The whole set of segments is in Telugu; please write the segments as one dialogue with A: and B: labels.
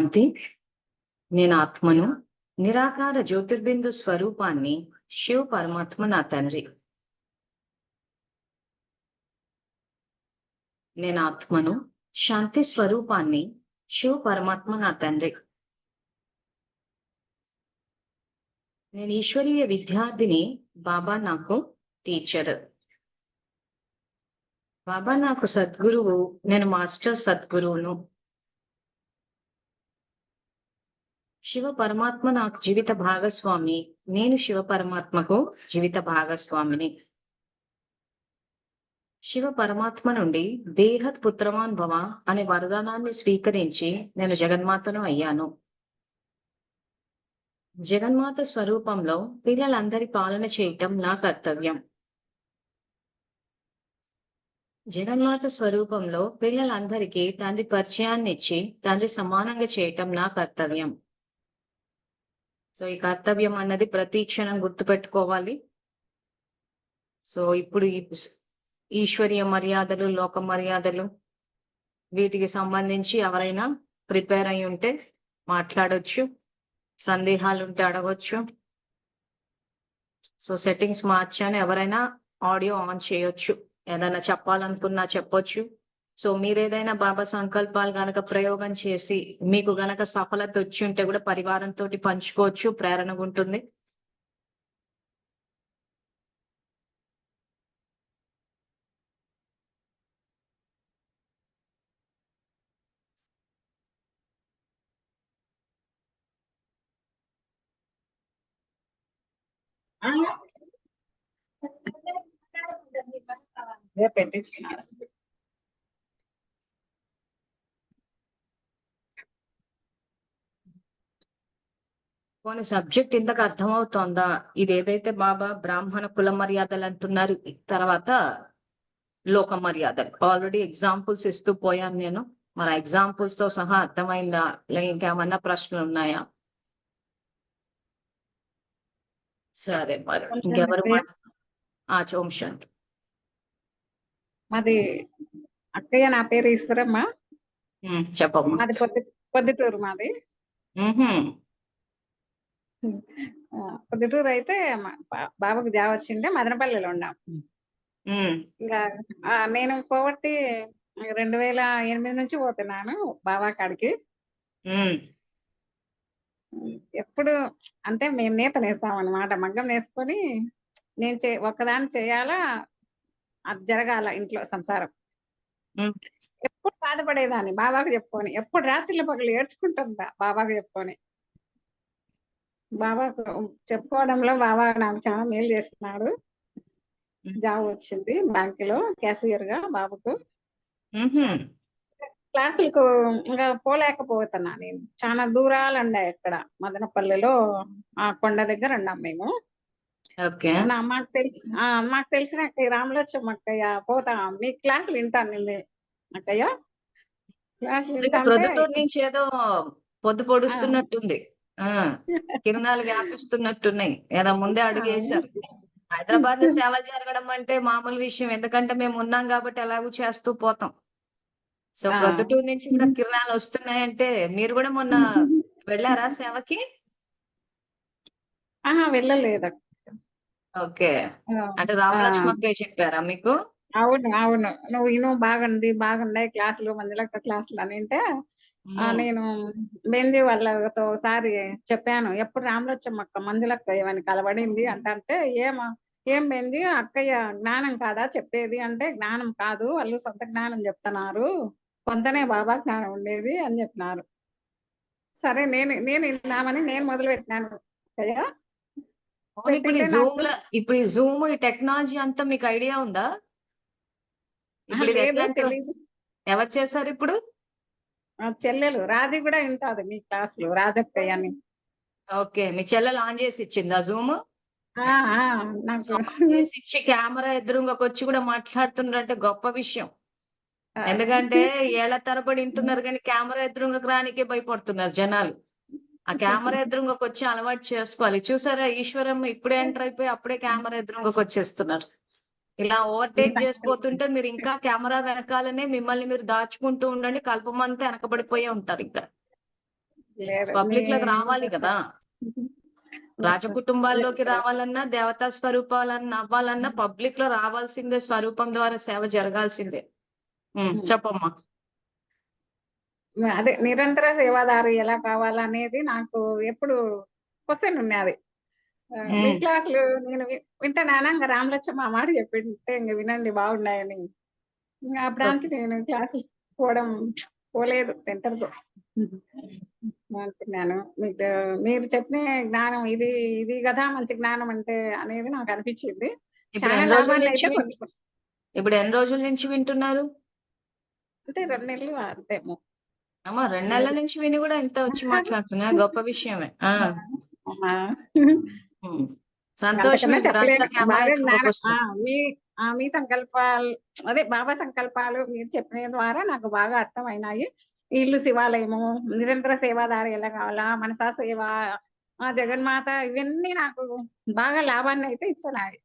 A: శాంతి. నేను ఆత్మను, నిరాకార జ్యోతిర్బిందు స్వరూపాన్ని, శివ పరమాత్మ నా తండ్రి. నేను ఆత్మను, శాంతి స్వరూపాన్ని, శివ పరమాత్మ నా తండ్రి. నేను ఈశ్వరీయ విద్యార్థిని, బాబా నాకు టీచర్. బాబా నాకు సద్గురువు, నేను మాస్టర్ సద్గురువును. శివ పరమాత్మ నాకు జీవిత భాగస్వామి, నేను శివ పరమాత్మకు జీవిత భాగస్వామిని. శివ పరమాత్మ నుండి బేహద్ పుత్రవాన్ భవ అనే వరదానాన్ని స్వీకరించి నేను జగన్మాతను అయ్యాను. జగన్మాత స్వరూపంలో పిల్లలందరి పాలన చేయటం నా కర్తవ్యం. జగన్మాత స్వరూపంలో పిల్లలందరికీ తండ్రి పరిచయాన్ని ఇచ్చి తండ్రి సమానంగా చేయటం నా కర్తవ్యం. సో ఈ కర్తవ్యం అన్నది ప్రతి క్షణం గుర్తుపెట్టుకోవాలి. సో ఇప్పుడు ఈ ఈశ్వరీయ మర్యాదలు, లోక మర్యాదలు, వీటికి సంబంధించి ఎవరైనా ప్రిపేర్ అయి ఉంటే మాట్లాడొచ్చు, సందేహాలు ఉంటే అడగొచ్చు. సో సెట్టింగ్స్ మార్చాను, ఎవరైనా ఆడియో ఆన్ చేయొచ్చు, ఏదైనా చెప్పాలనుకున్నా చెప్పొచ్చు. సో మీరేదైనా బాబా సంకల్పాలు గనక ప్రయోగం చేసి మీకు గనక సఫలత వచ్చి ఉంటే కూడా పరివారంతో పంచుకోవచ్చు, ప్రేరణగా ఉంటుంది.
B: పెట్టించినారు.
A: కొన్ని సబ్జెక్ట్ ఇంతకు అర్థమవుతోందా? ఇది ఏదైతే బాబా బ్రాహ్మణ కుల మర్యాదలు అంటున్నారు, తర్వాత లోక మర్యాదలు ఆల్రెడీ ఎగ్జాంపుల్స్ ఇస్తూ పోయాను నేను. మన ఎగ్జాంపుల్స్ తో సహా అర్థమైందా? లేక ఇంకేమన్నా ప్రశ్నలు ఉన్నాయా? సరే మరి ఇంకెవరు? ఓం శాంతి.
B: మాది అక్కయ్య, నా పేరు ఈశ్వరమ్మ.
A: చెప్పమ్మా.
B: మాది పొద్దుటూరు. మాది పొద్దుటూరు. అయితే బాబాకు జాబ్ వచ్చిండే మదనపల్లిలో ఉన్నాం. ఇంకా నేను పోగొట్టి 2008 నుంచి పోతున్నాను బాబా కాడికి. ఎప్పుడు అంటే మేము నేత నేస్తాం అన్నమాట, మగ్గం నేసుకొని నేను ఒక్కదాన్ని చేయాలా, అది జరగాల ఇంట్లో సంసారం. ఎప్పుడు బాధపడేదాన్ని బాబాకు చెప్పుకొని, ఎప్పుడు రాత్రిలో పగలు ఏడ్చుకుంటుందా బాబాకు చెప్పుకొని. బాబాకు చెప్పుకోవడంలో బాబా నాకు చాలా మేలు చేస్తున్నాడు. జాబ్ వచ్చింది బ్యాంకులో క్యాషియర్ గా బాబుకు. క్లాసులకు ఇంకా పోలేకపోతున్నా నేను, చాలా దూరాలు ఉండే ఇక్కడ మదనపల్లిలో ఆ కొండ దగ్గర ఉన్నాం మేము. మాకు తెలిసిన అక్కయ్య రామలక్ష్మ అక్కయ్య పోతా, మీ క్లాసులు వింటాను నేను అక్కయ్య. క్లాసులు
A: ప్రొద్దుటూరు నుంచి ఏదో పొద్దు పొడుస్తున్నట్టుంది, కిరణాలు వ్యాపిస్తున్నట్టున్నాయి. ఏదో ముందే అడిగేశారు. హైదరాబాద్ లో సేవ జరగడం అంటే మామూలు విషయం, ఎందుకంటే మేము ఉన్నాం కాబట్టి ఎలాగూ చేస్తూ పోతాం. సో ప్రొద్దుటూరు నుంచి కూడా కిరణాలు వస్తున్నాయంటే మీరు కూడా మొన్న వెళ్ళారా సేవకి?
B: వెళ్ళలేదు.
A: ఓకే, అంటే రామలక్ష్మక్క చెప్పారా మీకు?
B: అవును అవును, నువ్వు బాగున్నాయి క్లాసులు, మంజులక్క క్లాసులు అని అంటే నేను బెంజి వాళ్ళతో ఒకసారి చెప్పాను. ఎప్పుడు రామలక్ష్మక్క మంజులక్క ఏమని కలబడింది అంటే ఏం బెంజి అక్కయ్య జ్ఞానం కాదా చెప్పేది అంటే, జ్ఞానం కాదు, వాళ్ళు సొంత జ్ఞానం చెప్తున్నారు, కొంతనే బాబా జ్ఞానం ఉండేది అని చెప్పినారు. సరే నేను విన్నామని నేను మొదలు పెట్టినాను అక్కయ్య.
A: ఇప్పుడు ఈ జూమ్, ఈ టెక్నాలజీ అంతా మీకు ఐడియా ఉందా?
B: తెలీదు.
A: ఎవరు చేశారు ఇప్పుడు?
B: చెల్లెలు రాజీ కూడా వింటాది మీ క్లాసులు, రాజక్కయ్య అని.
A: ఓకే, మీ చెల్లెలు ఆన్ చేసి ఇచ్చిందా జూమ్? ఇచ్చి కెమెరా ఎదురుంగకి వచ్చి కూడా మాట్లాడుతున్నారంటే గొప్ప విషయం. ఎందుకంటే ఏళ్ల తరబడి వింటున్నారు కానీ కెమెరా ఎదురుంగకు రానికే భయపడుతున్నారు జనాలు. ఆ కెమెరా ఎదురుంగకి వచ్చి అలవాటు చేసుకోవాలి. చూసారా, ఈశ్వరమ్మ ఇప్పుడే ఎంటర్ అయిపోయి అప్పుడే కెమెరా ఎదురుంగకి వచ్చేస్తున్నారు. ఇలా ఓవర్టేక్ చేసిపోతుంటే మీరు ఇంకా కెమెరా వెనకాలనే మిమ్మల్ని మీరు దాచుకుంటూ ఉండండి, కల్పమంతా వెనకబడిపోయే ఉంటారు ఇంకా.
B: లేదు మీ
A: పబ్లిక్ లోకి రావాలి కదా. రాజకుటుంబాల్లోకి
B: లేదు.
A: రావాలన్నా, దేవతా స్వరూపాలన్నా అవ్వాలన్నా పబ్లిక్ లో రావాల్సిందే, స్వరూపం ద్వారా సేవ జరగాల్సిందే. చెప్పమ్మా.
B: అదే నిరంతర సేవాదారి ఎలా కావాలనేది నాకు ఎప్పుడు క్వశ్చన్ ఉన్నది. మీ క్లాసులు నేను వింటున్నానా, ఇంకా రామలక్ష్మ మాట చెప్పింటే ఇంక వినండి బాగున్నాయని. ఇంకా అప్పటి నేను క్లాసులు పోలేదు సెంటర్కు అనుకున్నాను. మీరు చెప్పిన జ్ఞానం ఇది ఇది కదా మంచి జ్ఞానం అంటే అనేది నాకు అనిపించింది.
A: ఇప్పుడు
B: చాలా
A: ఎన్ని రోజుల
B: లాభాన్ని
A: నుంచి
B: అయితే పొందుకున్నాను.
A: ఇప్పుడు ఎన్ని రోజుల నుంచి వింటున్నారు?
B: అంటే 2 నెలలు అంతేమో.
A: అమ్మా 2 నెలల నుంచి విని కూడా ఇంత వచ్చి మాట్లాడుతున్నా గొప్ప విషయమే.
B: అవునా?
A: సంతోషం.
B: అంతకన్నా చెప్పలేను. బాగా జ్ఞానం
A: వస్తుంది.
B: మీ సంకల్పాలు అదే బాబా సంకల్పాలు మీరు చెప్పిన ద్వారా నాకు బాగా అర్థమైనాయి. ఇల్లు శివాలయము, నిరంతర సేవాదారి ఎలా కావాలా, మనసా సేవ, జగన్మాత ఇవన్నీ నాకు బాగా లాభాన్ని అయితే ఇచ్చినాయి.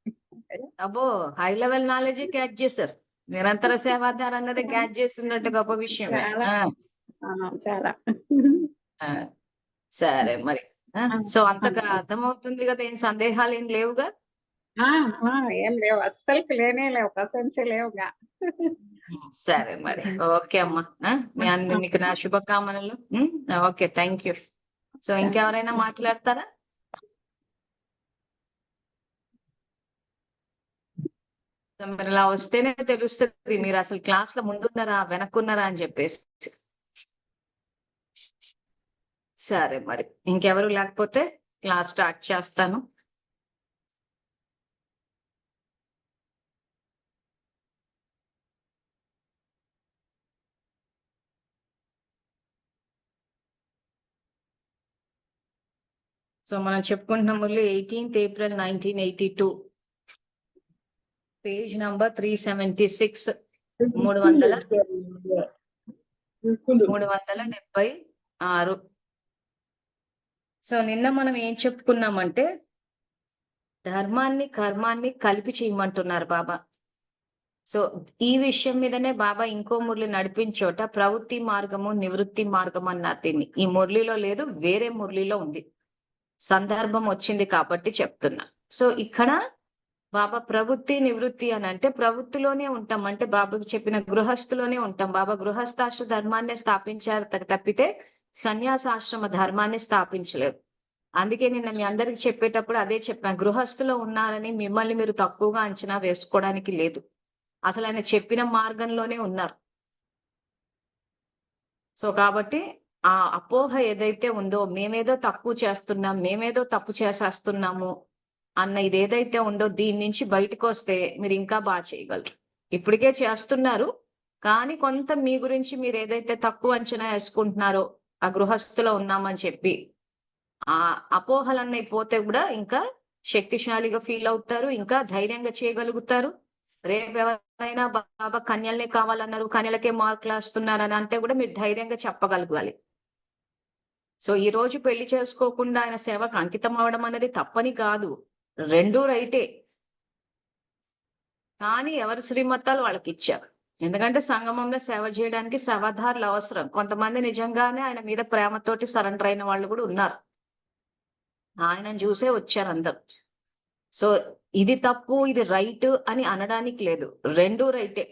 A: అబ్బో, హై లెవెల్ నాలెడ్జ్ క్యాచ్ చేశారు. నిరంతర సేవాదారు అన్నది క్యాచ్ చేసినట్టు గొప్ప విషయమే.
B: చాలా చాలా
A: సరే మరి. సో అంతగా అర్థమవుతుంది కదా, ఏం సందేహాలు ఏం లేవుగా?
B: ఏం లేవు, అస్సలకి లేనే లేవు, క్వశ్చన్సే లేవుగా.
A: సరే మరి. ఓకే అమ్మా. మీకు నా శుభకామనలు. Okay, thank you. సో ఇంకెవరైనా మాట్లాడతారా? మీరు ఇలా వస్తేనే తెలుస్తుంది మీరు అసలు క్లాస్ లో ముందున్నారా వెనక్కున్నారా అని చెప్పేసి. సరే మరి, ఇంకెవరు లేకపోతే క్లాస్ స్టార్ట్ చేస్తాను. సో మనం చెప్పుకుంటున్న Murali 18th April 1982, page number 376, 376. So నిన్న మనం ఏం చెప్పుకున్నామంటే ధర్మాన్ని కర్మాన్ని కలిపి చేయమంటున్నారు బాబా. సో ఈ విషయం మీదనే బాబా ఇంకో మురళి నడిపించోట ప్రవృత్తి మార్గము నివృత్తి మార్గం అన్నారు. దీన్ని ఈ మురళిలో లేదు, వేరే మురళిలో ఉంది. సందర్భం వచ్చింది కాబట్టి చెప్తున్నా. సో ఇక్కడ బాబా ప్రవృత్తి నివృత్తి అని అంటే ప్రవృత్తిలోనే ఉంటాం, అంటే బాబాకి చెప్పిన గృహస్థులోనే ఉంటాం. బాబా గృహస్థాశ్రమ ధర్మాన్ని స్థాపించారు తప్పితే సన్యాసాశ్రమ ధర్మాన్ని స్థాపించలేదు. అందుకే నిన్న మీ అందరికి చెప్పేటప్పుడు అదే చెప్పాను, గృహస్థులో ఉన్నారని మిమ్మల్ని మీరు తక్కువగా అంచనా వేసుకోవడానికి లేదు. అసలు ఆయన చెప్పిన మార్గంలోనే ఉన్నారు. సో కాబట్టి ఆ అపోహ ఏదైతే ఉందో, మేమేదో తక్కువ చేస్తున్నాం, మేమేదో తప్పు చేసేస్తున్నాము అన్న ఇది ఏదైతే ఉందో, దీని నుంచి బయటకు వస్తే మీరు ఇంకా బాగా చేయగలరు. ఇప్పటికే చేస్తున్నారు, కానీ కొంత మీ గురించి మీరు ఏదైతే తక్కువ అంచనా వేసుకుంటున్నారో, ఆ గృహస్థులో ఉన్నామని చెప్పి ఆ అపోహలన్నీ పోతే కూడా ఇంకా శక్తిశాలిగా ఫీల్ అవుతారు, ఇంకా ధైర్యంగా చేయగలుగుతారు. రేపు ఎవరైనా బాబా కన్యల్ని కావాలన్నారు, కన్యలకే మార్కులు వేస్తున్నారు అని అంటే కూడా మీరు ధైర్యంగా చెప్పగలగాలి. సో ఈ రోజు పెళ్లి చేసుకోకుండా ఆయన సేవకు అంకితం అవడం అనేది తప్పని కాదు, రెండూ రైటే. కానీ ఎవరి శ్రీమతాలు వాళ్ళకి ఇచ్చారు. ఎందుకంటే సంగమంలో సేవ చేయడానికి సేవాదారులు అవసరం. కొంతమంది నిజంగానే ఆయన మీద ప్రేమతోటి సరెండర్ అయిన వాళ్ళు కూడా ఉన్నారు. ఆయనను చూసే వచ్చారు అందరు. సో ఇది తప్పు ఇది రైట్ అని అనడానికి లేదు, రెండూ రైటే.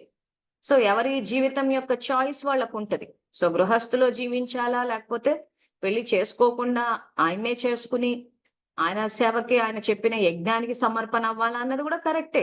A: సో ఎవరి జీవితం యొక్క చాయిస్ వాళ్ళకు ఉంటది. సో గృహస్థులో జీవించాలా, లేకపోతే పెళ్లి చేసుకోకుండా ఆయన్నే చేసుకుని ఆయన సేవకి ఆయన చెప్పిన యజ్ఞానికి సమర్పణ అవ్వాలా అన్నది కూడా కరెక్టే.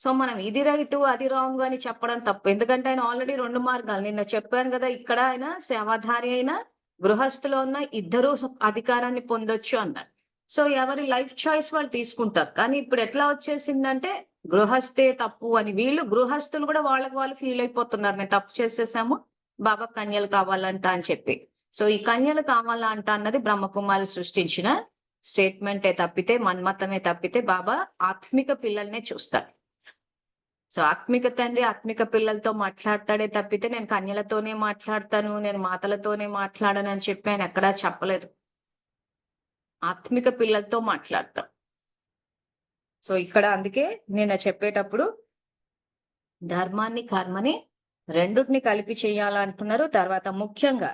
A: సో మనం ఇది రైట్ అది రాంగ్ అని చెప్పడం తప్పు. ఎందుకంటే ఆయన ఆల్రెడీ 2 మార్గాలు నిన్న చెప్పాను కదా, ఇక్కడ ఆయన సేవాధారి అయినా గృహస్థులో ఉన్న ఇద్దరు అధికారాన్ని పొందొచ్చు అన్నారు. సో ఎవరి లైఫ్ చాయిస్ వాళ్ళు తీసుకుంటారు. కానీ ఇప్పుడు ఎట్లా వచ్చేసిందంటే గృహస్థే తప్పు అని, వీళ్ళు గృహస్థులు కూడా వాళ్ళకి వాళ్ళు ఫీల్ అయిపోతున్నారు, మేము తప్పు చేసేసాము, బాబా కన్యలు కావాలంట అని చెప్పి. సో ఈ కన్యలు కావాలంట అన్నది బ్రహ్మకుమారి సృష్టించిన స్టేట్మెంటే తప్పితే, మన్మతమే తప్పితే, బాబా ఆత్మిక పిల్లల్నే చూస్తారు. సో ఆత్మిక తండ్రి ఆత్మిక పిల్లలతో మాట్లాడతాడే తప్పితే నేను కన్యలతోనే మాట్లాడతాను, నేను మాతలతోనే మాట్లాడను అని చెప్పి ఆయన ఎక్కడా చెప్పలేదు. ఆత్మిక పిల్లలతో మాట్లాడతాం. సో ఇక్కడ అందుకే నేను చెప్పేటప్పుడు ధర్మాన్ని కర్మని రెండుటిని కలిపి చేయాలంటున్నారు. తర్వాత ముఖ్యంగా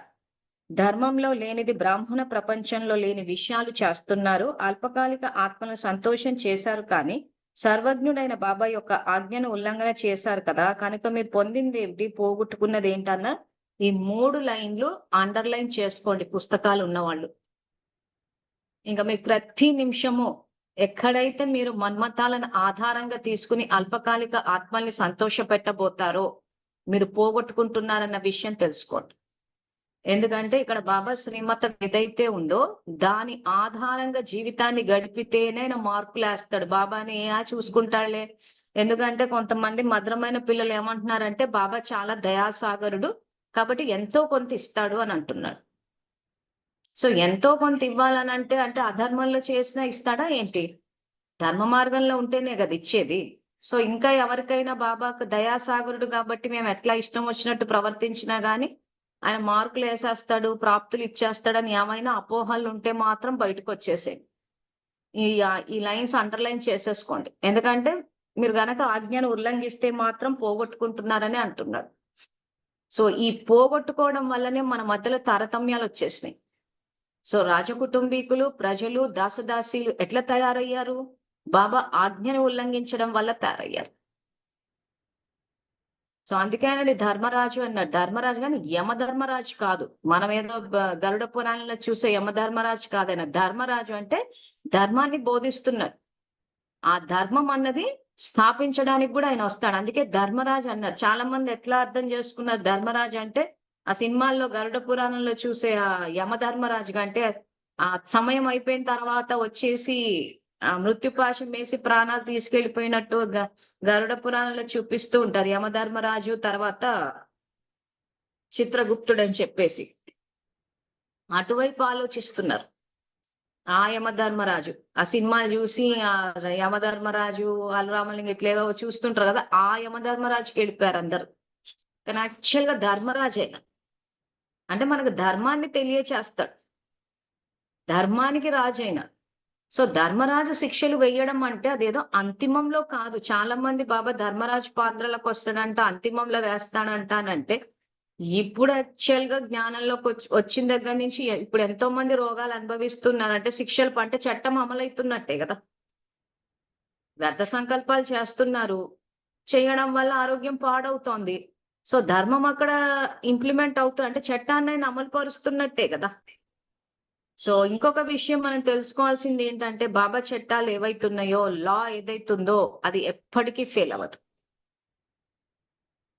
A: ధర్మంలో లేనిది బ్రాహ్మణ ప్రపంచంలో లేని విషయాలు చేస్తున్నారు. అల్పకాలిక ఆత్మను సంతోషం చేశారు కానీ సర్వజ్ఞుడైన బాబా యొక్క ఆజ్ఞను ఉల్లంఘన చేశారు కదా, కనుక మీరు పొందింది ఏమిటి, పోగొట్టుకున్నది ఏంటన్న ఈ 3 లైన్లు అండర్లైన్ చేసుకోండి పుస్తకాలు ఉన్నవాళ్ళు. ఇంకా మీకు ప్రతి నిమిషము ఎక్కడైతే మీరు మన్మతాలను ఆధారంగా తీసుకుని అల్పకాలిక ఆత్మల్ని సంతోష పెట్టబోతారో మీరు పోగొట్టుకుంటున్నారన్న విషయం తెలుసుకోండి. ఎందుకంటే ఇక్కడ బాబా శ్రీమతం ఏదైతే ఉందో దాని ఆధారంగా జీవితాన్ని గడిపితేనే నా మార్కులు వేస్తాడు. బాబాని చూసుకుంటాడులే. ఎందుకంటే కొంతమంది మధురమైన పిల్లలు ఏమంటున్నారంటే బాబా చాలా దయాసాగరుడు కాబట్టి ఎంతో కొంత ఇస్తాడు అని అంటున్నాడు. సో ఎంతో కొంత ఇవ్వాలని అంటే అధర్మంలో చేసినా ఇస్తాడా ఏంటి? ధర్మ మార్గంలో ఉంటేనే కదా ఇచ్చేది. సో ఇంకా ఎవరికైనా బాబాకు దయాసాగరుడు కాబట్టి మేము ఎట్లా ఇష్టం వచ్చినట్టు ప్రవర్తించినా గాని ఆయన మార్కులు వేసేస్తాడు, ప్రాప్తులు ఇచ్చేస్తాడని ఏమైనా అపోహలు ఉంటే మాత్రం బయటకు వచ్చేసేయండి. ఈ లైన్స్ అండర్లైన్ చేసేసుకోండి. ఎందుకంటే మీరు గనక ఆజ్ఞను ఉల్లంఘిస్తే మాత్రం పోగొట్టుకుంటున్నారని అంటున్నాడు. సో ఈ పోగొట్టుకోవడం వల్లనే మన మధ్యలో తారతమ్యాలు వచ్చేసినాయి. సో రాజకుటుంబీకులు, ప్రజలు, దాసదాసీలు ఎట్లా తయారయ్యారు? బాబా ఆజ్ఞను ఉల్లంఘించడం వల్ల తయారయ్యారు. సో అందుకేనండి ధర్మరాజు అన్నాడు. ధర్మరాజు కానీ యమధర్మరాజు కాదు. మనం ఏదో గరుడ పురాణంలో చూసే యమధర్మరాజు కాదైనా. ధర్మరాజు అంటే ధర్మాన్ని బోధిస్తున్నాడు. ఆ ధర్మం అన్నది స్థాపించడానికి కూడా ఆయన వస్తాడు. అందుకే ధర్మరాజు అన్నారు. చాలా మంది ఎట్లా అర్థం చేసుకున్నారు ధర్మరాజు అంటే ఆ సినిమాల్లో గరుడ పురాణంలో చూసే ఆ యమధర్మరాజు అంటే ఆ సమయం అయిపోయిన తర్వాత వచ్చేసి ఆ మృత్యుపాశం వేసి ప్రాణాలు తీసుకెళ్లిపోయినట్టు గరుడ పురాణంలో చూపిస్తూ ఉంటారు. యమధర్మరాజు తర్వాత చిత్రగుప్తుడు అని చెప్పేసి అటువైపు ఆలోచిస్తున్నారు. ఆ యమధర్మరాజు ఆ సినిమాలు చూసి ఆ యమధర్మరాజు అలరామలింగ ఇట్లేవో చూస్తుంటారు కదా, ఆ యమధర్మరాజుకి వెళ్ళిపోయారు అందరు. కానీ యాక్చువల్ గా ధర్మరాజే అంటే మనకు ధర్మాన్ని తెలియచేస్తాడు, ధర్మానికి రాజైన. సో ధర్మరాజు శిక్షలు వేయడం అంటే అదేదో అంతిమంలో కాదు. చాలా మంది బాబా ధర్మరాజు పాత్రలకు వస్తాడంట, అంతిమంలో వేస్తాడంటానంటే ఇప్పుడు యాక్చువల్ గా జ్ఞానంలోకి వచ్చిన దగ్గర నుంచి ఇప్పుడు ఎంతో మంది రోగాలు అనుభవిస్తున్నారంటే శిక్షలు అంటే చట్టం అమలవుతున్నట్టే కదా. వ్యర్థ సంకల్పాలు చేస్తున్నారు, చేయడం వల్ల ఆరోగ్యం పాడవుతోంది. సో ధర్మం అక్కడ ఇంప్లిమెంట్ అవుతుంది అంటే చట్టాన్ని అమలు పరుస్తున్నట్టే కదా. సో ఇంకొక విషయం మనం తెలుసుకోవాల్సింది ఏంటంటే బాబా చట్టాలు ఏవైతున్నాయో, లా ఏదైతుందో అది ఎప్పటికీ ఫెయిల్ అవ్వదు.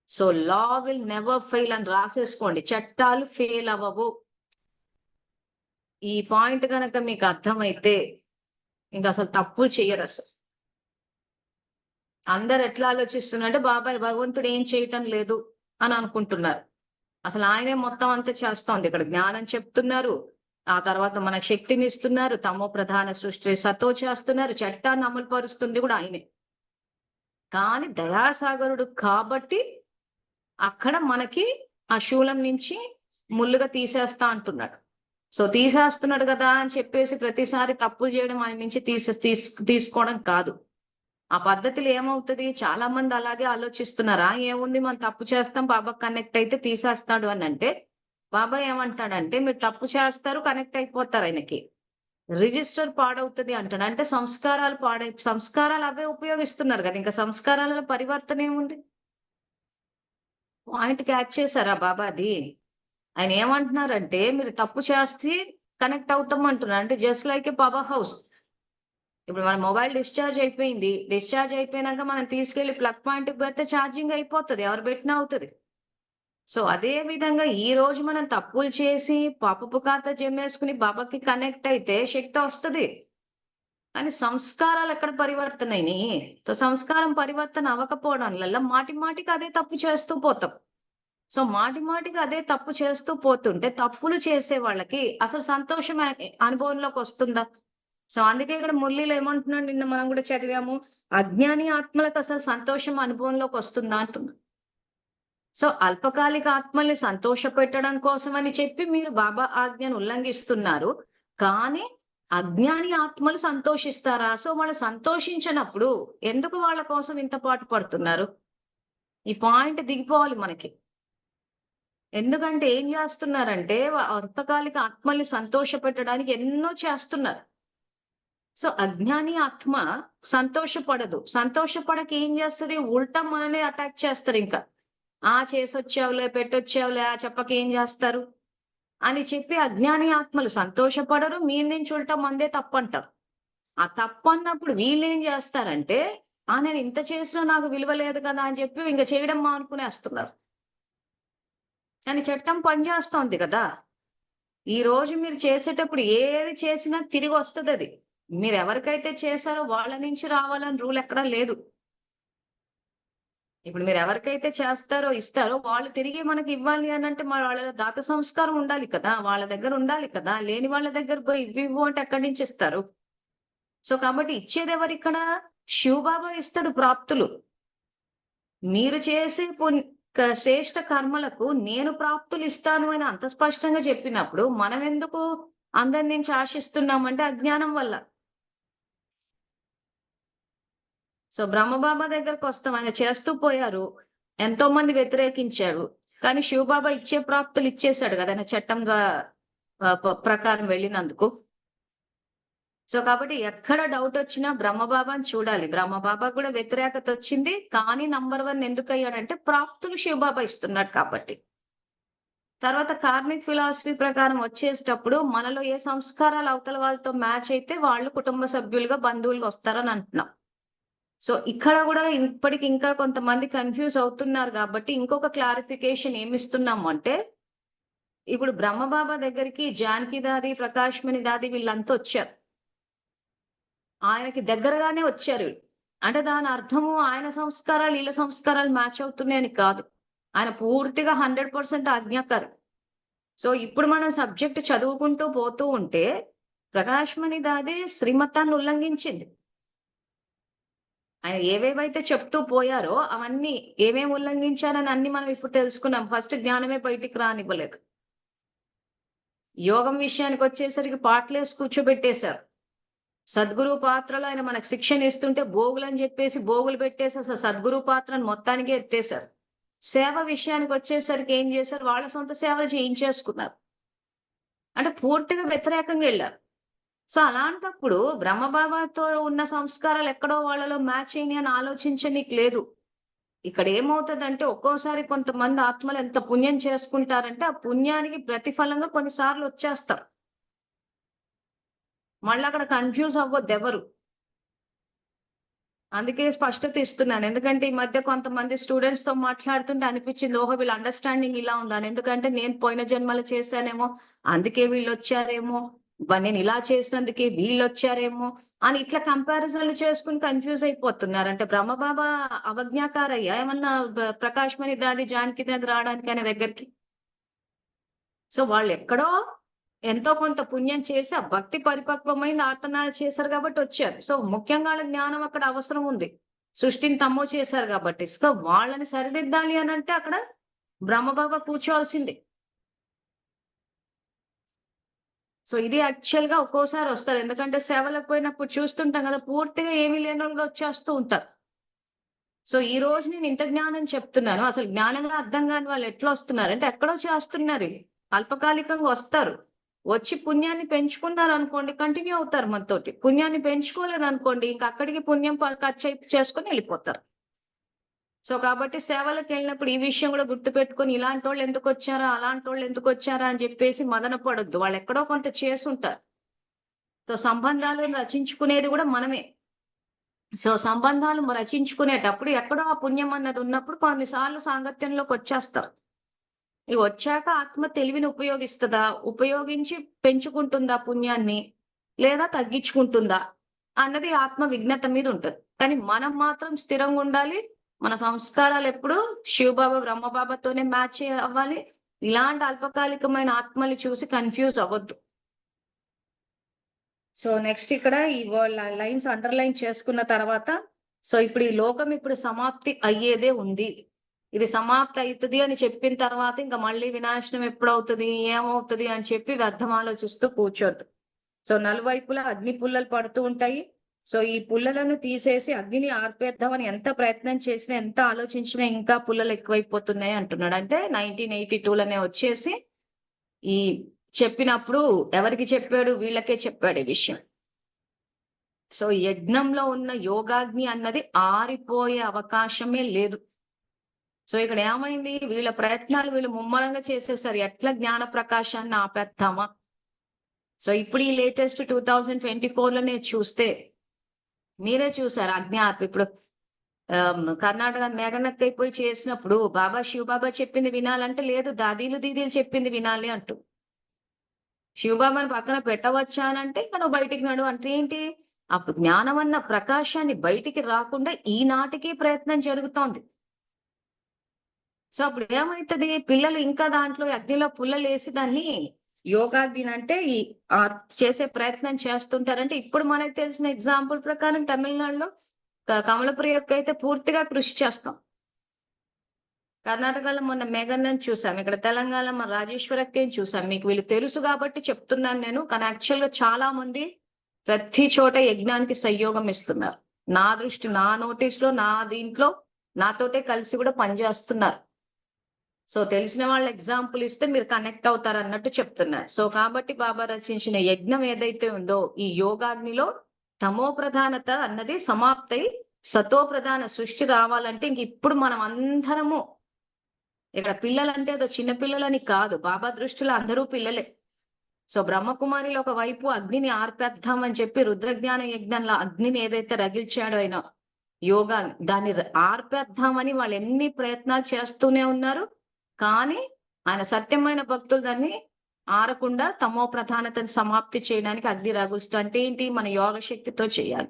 A: So law will never fail అని రాసేసుకోండి. చట్టాలు ఫెయిల్ అవ్వవు. ఈ పాయింట్ కనుక మీకు అర్థమైతే ఇంకా అసలు తప్పులు చెయ్యరు. అసలు అందరు ఎట్లా ఆలోచిస్తున్నారంటే బాబాయ్ భగవంతుడు ఏం చేయటం లేదు అని అనుకుంటున్నారు. అసలు ఆయనే మొత్తం అంతా చేస్తోంది. ఇక్కడ జ్ఞానం చెప్తున్నారు, ఆ తర్వాత మన శక్తిని ఇస్తున్నారు, తమో ప్రధాన సృష్టి సతో చేస్తున్నారు, చట్టాన్ని అమలు పరుస్తుంది కూడా ఆయనే. కానీ దయాసాగరుడు కాబట్టి అక్కడ మనకి ఆ శూలం నుంచి ముళ్ళుగా తీసేస్తా అంటున్నాడు. సో తీసేస్తున్నాడు కదా అని చెప్పేసి ప్రతిసారి తప్పులు చేయడం ఆయన నుంచి తీసుకోవడం కాదు. ఆ పద్ధతిలో ఏమవుతుంది, చాలా మంది అలాగే ఆలోచిస్తున్నారా, ఏముంది మనం తప్పు చేస్తాం బాబా కనెక్ట్ అయితే తీసేస్తాడు అని అంటే బాబా ఏమంటాడంటే మీరు తప్పు చేస్తారు, కనెక్ట్ అయిపోతారు, ఆయనకి రిజిస్టర్ పాడవుతుంది అంటాడు. అంటే సంస్కారాలు అవే ఉపయోగిస్తున్నారు కదా, ఇంకా సంస్కారాలలో పరివర్తన ఏముంది? పాయింట్ క్యాచ్ చేశారా బాబాది? ఆయన ఏమంటున్నారంటే మీరు తప్పు చేస్తే కనెక్ట్ అవుతాం అంటున్నారు. అంటే జస్ట్ లైక్ ఏ పవర్ హౌస్. ఇప్పుడు మన మొబైల్ డిశ్చార్జ్ అయిపోయింది, డిశ్చార్జ్ అయిపోయినాక మనం తీసుకెళ్లి ప్లగ్ పాయింట్ పెడితే ఛార్జింగ్ అయిపోతుంది, ఎవరు పెట్టినా అవుతుంది. సో అదే విధంగా ఈ రోజు మనం తప్పులు చేసి పాపపు ఖాతా జమ్మేసుకుని బాబాకి కనెక్ట్ అయితే శక్తి వస్తుంది. కానీ సంస్కారాలు ఎక్కడ పరివర్తన అయినాయి? సో సంస్కారం పరివర్తన అవ్వకపోవడం వల్ల మాటి మాటికి అదే తప్పు చేస్తూ పోతాం. సో మాటి మాటికి అదే తప్పు చేస్తూ పోతుంటే తప్పులు చేసే వాళ్ళకి అసలు సంతోషం అనుభవంలోకి వస్తుందా? సో అందుకే ఇక్కడ మురళీలో ఏమంటున్నాడు, నిన్న మనం కూడా చదివాము, అజ్ఞాని ఆత్మలకు అసలు సంతోషం అనుభవంలోకి వస్తుందా అంటున్నా. సో అల్పకాలిక ఆత్మల్ని సంతోష పెట్టడం కోసం అని చెప్పి మీరు బాబా ఆజ్ఞను ఉల్లంఘిస్తున్నారు. కానీ అజ్ఞాని ఆత్మలు సంతోషిస్తారా? సో వాళ్ళు సంతోషించినప్పుడు ఎందుకు వాళ్ళ కోసం ఇంత పాటు పడుతున్నారు? ఈ పాయింట్ దిగిపోవాలి మనకి. ఎందుకంటే ఏం చేస్తున్నారంటే అల్పకాలిక ఆత్మల్ని సంతోషపెట్టడానికి ఎన్నో చేస్తున్నారు. సో అజ్ఞాని ఆత్మ సంతోషపడదు. సంతోషపడక ఏం చేస్తది? ఉల్టా మననే అటాక్ చేస్తారు ఇంకా. చేసొచ్చావులే, పెట్టొచ్చావులే, చెప్పక ఏం చేస్తారు? అని చెప్పి అజ్ఞాని ఆత్మలు సంతోషపడరు. మీ నుంచి ఉల్టా మందే తప్పంటారు. ఆ తప్పన్నప్పుడు వీళ్ళేం చేస్తారంటే, నేను ఇంత చేసినా నాకు విలువ లేదు కదా అని చెప్పి ఇంక చేయడం మానుకునేస్తున్నారు. కానీ చట్టం పనిచేస్తోంది కదా! ఈరోజు మీరు చేసేటప్పుడు ఏది చేసినా తిరిగొస్తదది. మీరెవరికైతే చేశారో వాళ్ళ నుంచి రావాలని రూల్ ఎక్కడా లేదు. ఇప్పుడు మీరెవరికైతే చేస్తారో, ఇస్తారో వాళ్ళు తిరిగి మనకి ఇవ్వాలి అనంటే వాళ్ళ దాత సంస్కారం ఉండాలి కదా! వాళ్ళ దగ్గర ఉండాలి కదా! లేని వాళ్ళ దగ్గర పోయి ఇవ్వు అంటే ఎక్కడి నుంచి ఇస్తారు? సో, కాబట్టి ఇచ్చేదెవరిక్కడ? శివబాబా ఇస్తాడు ప్రాప్తులు. మీరు చేసే శ్రేష్ఠ కర్మలకు నేను ప్రాప్తులిస్తాను అని అంత స్పష్టంగా చెప్పినప్పుడు, మనమెందుకు అందరి నుంచి ఆశిస్తున్నామంటే అజ్ఞానం వల్ల. సో, బ్రహ్మబాబా దగ్గరకొస్తాం. ఆయన చేస్తూ పోయారు. ఎంతో మంది వ్యతిరేకించారు. కానీ శివబాబా ఇచ్చే ప్రాప్తులు ఇచ్చేసాడు గదా! ఆయన చట్టం ప్రకారం వెళ్ళినందుకు. సో, కాబట్టి ఎక్కడ డౌటొచ్చినా బ్రహ్మబాబాని చూడాలి. బ్రహ్మబాబాకు కూడా వ్యతిరేకతొచ్చింది. కానీ నంబర్ 1 ఎందుకయ్యాడంటే ప్రాప్తులు శివబాబా ఇస్తున్నాడు కాబట్టి. తర్వాత కార్మిక్ ఫిలాసఫీ ప్రకారం వచ్చేసేటప్పుడు మనలో ఏ సంస్కారాలు అవతల వాళ్ళతో మ్యాచ్ అయితే వాళ్ళు కుటుంబ సభ్యులుగా, బంధువులుగా వస్తారని అంటున్నాం. సో, ఇక్కడ గూడా ఇప్పటికి ఇంకా కొంతమంది కన్‌ఫ్యూజ్ అవుతున్నారు గాబట్టి ఇంకొక క్లారిఫికేషన్ ఏమిస్తున్నాము అంటే, ఇప్పుడు బ్రహ్మబాబా దగ్గరికి జానకి దాది, ప్రకాశ్మణి దాది వీళ్ళంతా వచ్చారు. ఆయనకి దగ్గరగానే వచ్చారు. అంటే దాని అర్థము ఆయన సంస్కారాలు, ఈళ్ళ సంస్కారాలు మ్యాచ్ అవుతున్నాయని కాదు. ఆయన పూర్తిగా 100% ఆజ్ఞాకారి. సో, ఇప్పుడు మనం సబ్జెక్ట్ చదువుకుంటూ పోతూ ఉంటే, ప్రకాశ్మణి దాది శ్రీమతాన్ని ఉల్లంఘించింది. ఆయన ఏవేవైతే చెప్తూ పోయారో అవన్నీ ఏమేమి ఉల్లంఘించారని అన్ని మనం ఇప్పుడు తెలుసుకున్నాం. ఫస్ట్ జ్ఞానమే బయటికి రానివ్వలేదు. యోగం విషయానికొచ్చేసరికి పాటలేసి కూర్చోబెట్టేశారు. సద్గురు పాత్రలో ఆయన మనకు శిక్షణ ఇస్తుంటే భోగులని చెప్పేసి భోగులు పెట్టేసి అసలు సద్గురు పాత్రను మొత్తానికే ఎత్తేశారు. సేవ విషయానికొచ్చేసరికి ఏం చేశారు? వాళ్ళ సొంత సేవలు చేయించేసుకున్నారు. అంటే పూర్తిగా వ్యతిరేకంగా ఎళ్లారు. సో, అలాంటప్పుడు బ్రహ్మబాబాతో ఉన్న సంస్కారాలు ఎక్కడో వాళ్ళలో మ్యాచ్ అయినాయి అని ఆలోచించనీకి లేదు. ఇక్కడ ఏమవుతదంటే ఒక్కోసారి కొంతమంది ఆత్మలు ఎంత పుణ్యం చేసుకుంటారంటే, ఆ పుణ్యానికి ప్రతిఫలంగా కొన్నిసార్లు వచ్చేస్తారు. మళ్ళక్కడ కన్‌ఫ్యూజ్ అవ్వద్దెవరు. అందుకే స్పష్టత ఇస్తున్నాను. ఎందుకంటే ఈ మధ్య కొంతమంది స్టూడెంట్స్‌తో మాట్లాడుతుంటే అనిపిచ్చింది. ఓహో! వీళ్ళ అండర్‌స్టాండింగ్ ఇలా ఉందా అని. ఎందుకంటే నేను పోయిన జన్మలో చేశానేమో, అందుకే వీళ్ళొచ్చారేమో, నేను ఇలా చేసినందుకే వీళ్ళొచ్చారేమో అని ఇట్లా కంపారిజన్‌లు చేసుకొని కన్‌ఫ్యూజ్ అయిపోతున్నారు. అంటే బ్రహ్మబాబా అవజ్ఞాకారయ్యా ఏమన్నా ప్రకాశ్‌మణి దాది, జానకి దాది రావడానికి ఆయన దగ్గరికి? సో, వాళ్ళెక్కడో ఎంతో కొంత పుణ్యం చేసి, ఆ భక్తి పరిపక్వమైన ఆర్తనాలు చేశారు గాబట్టి వచ్చారు. సో, ముఖ్యంగా వాళ్ళ జ్ఞానం అక్కడ అవసరం ఉంది. సృష్టిని తమ్మో చేశారు గాబట్టి. సో, వాళ్ళని సరిదిద్దాలి అనంటే అక్కడ బ్రహ్మబాబా కూర్చోవాల్సిందే. సో, ఇది యాక్చువల్‌గా ఒక్కోసారి వస్తారు. ఎందుకంటే సేవలకు పోయినప్పుడు చూస్తుంటాం గదా! పూర్తిగా ఏమీ లేనోళ్ళు గూడా వచ్చేస్తూ ఉంటారు. సో, ఈరోజు నేను ఇంత జ్ఞానం చెప్తున్నాను. అసలు జ్ఞానంగా అర్థం గాని వాళ్ళు ఎట్లా వస్తున్నారంటే ఎక్కడో చేస్తున్నారు. అల్పకాలికంగా వస్తారు. వచ్చి పుణ్యాన్ని పెంచుకున్నారనుకోండి కంటిన్యూ అవుతారు మనతోటి. పుణ్యాన్ని పెంచుకోలేదనుకోండి ఇంక అక్కడికి పుణ్యం చేసుకొని ఎళ్ళిపోతారు. సో, కాబట్టి సేవలకెళ్ళినప్పుడు ఈ విషయం గూడా గుర్తుపెట్టుకొని ఇలాంటోళ్ళు ఎందుకొచ్చారా? అలాంటోళ్ళు ఎందుకొచ్చారా? అని జెప్పేసి మదన పడొద్దు. వాళ్ళెక్కడో కొంత చేసుంటారు. సో, సంబంధాలను రచించుకునేది గూడా మనమే. సో, సంబంధాలు రచించుకునేటప్పుడు ఎక్కడో ఆ పుణ్యం అన్నది ఉన్నప్పుడు కొన్నిసార్లు సాంగత్యంలోకొచ్చేస్తారు. ఈ వచ్చాక ఆత్మ తెలివిని ఉపయోగిస్తదా? ఉపయోగించి పెంచుకుంటుందా పుణ్యాన్ని? లేదా తగ్గించుకుంటుందా? అన్నది ఆత్మ విజ్ఞత మీద ఉంటది. కానీ మనం మాత్రం స్థిరంగుండాలి. మన సంస్కారాలెప్పుడు శివబాబా, బ్రహ్మబాబాతోనే మ్యాచ్ అవ్వాలి. ఇలాంటి అల్పకాలికమైన ఆత్మలు చూసి కన్‌ఫ్యూజ్ అవ్వద్దు. సో, నెక్స్ట్ ఇక్కడ ఈ లైన్స్ అండర్‌లైన్ చేసుకున్న తర్వాత, సో, ఇప్పుడు ఈ లోకం ఇప్పుడు సమాప్తి అయ్యేదే ఉంది. ఇది సమాప్తి అయితది అని చెప్పిన తర్వాత ఇంక మళ్ళీ వినాశనం ఎప్పుడవుతది? ఏమవుతది? అని చెప్పి వ్యర్థం ఆలోచిస్తూ కూర్చోద్దు. సో, నలువైపులా అగ్ని పుల్లలు పడుతూ ఉంటాయి. సో ఈ పుల్లలను తీసేసి అగ్నిని ఆర్పేద్దామని ఎంత ప్రయత్నం చేసినా, ఎంత ఆలోచించినా ఇంకా పుల్లలు ఎక్కువైపోతున్నాయి అంటున్నాడు. అంటే 1982లోనే వచ్చేసి ఈ చెప్పినప్పుడు ఎవరికి చెప్పాడు? వీళ్ళకే చెప్పాడు ఈ విషయం. సో యజ్ఞంలో ఉన్న యోగాగ్ని అన్నది ఆరిపోయే అవకాశమే లేదు. సో ఇక్కడ ఏమైంది? వీళ్ళ ప్రయత్నాలు వీళ్ళు ముమ్మరంగా చేసేసారు. ఎట్లా జ్ఞాన ప్రకాశాన్ని ఆపేద్దామా? సో ఇప్పుడు ఈ లేటెస్ట్ 2024లోనే చూస్తే మీరే చూసారు అగ్ని ఆర్పి. ఇప్పుడు కర్ణాటక మేఘనక్క అయిపోయి చేసినప్పుడు బాబా శివబాబా చెప్పింది వినాలంటే లేదు, దాదీలు దీదీలు చెప్పింది వినాలి అంటూ. శివబాబాని పక్కన పెట్టవచ్చా అని అంటే ఇక నువ్వు బయటికి నడు అంటే ఏంటి? అప్పుడు జ్ఞానం అన్న ప్రకాశాన్ని బయటికి రాకుండా ఈనాటికి ప్రయత్నం జరుగుతోంది. సో అప్పుడు ఏమైతుంది? పిల్లలు ఇంకా దాంట్లో అగ్నిలో పుల్లలేసి దాన్ని యోగాగ్ని అంటే ఈ చేసే ప్రయత్నం చేస్తుంటారంటే ఇప్పుడు మనకు తెలిసిన ఎగ్జాంపుల్ ప్రకారం తమిళనాడులో కమలప్రియకి అయితే పూర్తిగా కృషి చేస్తాం. కర్ణాటకలో మొన్న మేఘన్నని చూసాం. ఇక్కడ తెలంగాణలో మన రాజేశ్వరక్కని చూసాం. మీకు వీళ్ళు తెలుసు కాబట్టి చెప్తున్నాను నేను. కానీ యాక్చువల్ గా చాలా మంది ప్రతి చోట యజ్ఞానికి సంయోగం ఇస్తున్నారు. నా దృష్టి, నా నోటీస్ లో, నా దీంట్లో నాతోటే కలిసి కూడా పనిచేస్తున్నారు. సో తెలిసిన వాళ్ళ ఎగ్జాంపుల్ ఇస్తే మీరు కనెక్ట్ అవుతారు అన్నట్టు చెప్తున్నారు. సో కాబట్టి బాబా రచించిన యజ్ఞం ఏదైతే ఉందో ఈ యోగాగ్నిలో తమో ప్రధానత అన్నది సమాప్తై సతో ప్రధాన సృష్టి రావాలంటే ఇంక ఇప్పుడు మనం అందరము ఇక్కడ పిల్లలంటే ఏదో చిన్న పిల్లలని కాదు, బాబా దృష్టిలో అందరూ పిల్లలే. సో బ్రహ్మకుమారిలో ఒక వైపు అగ్నిని ఆర్పేద్దామని చెప్పి రుద్రజ్ఞాన యజ్ఞంలో అగ్నిని ఏదైతే రగిల్చాడో ఆయన యోగా దాన్ని ఆర్పేద్దామని వాళ్ళు ఎన్ని ప్రయత్నాలు చేస్తూనే ఉన్నారు. కానీ ఆయన సత్యమైన భక్తులు దాన్ని ఆరకుండా తమో ప్రధానతను సమాప్తి చేయడానికి అగ్ని రగులుస్తూ అంటే ఏంటి? మన యోగ శక్తితో చేయాలి.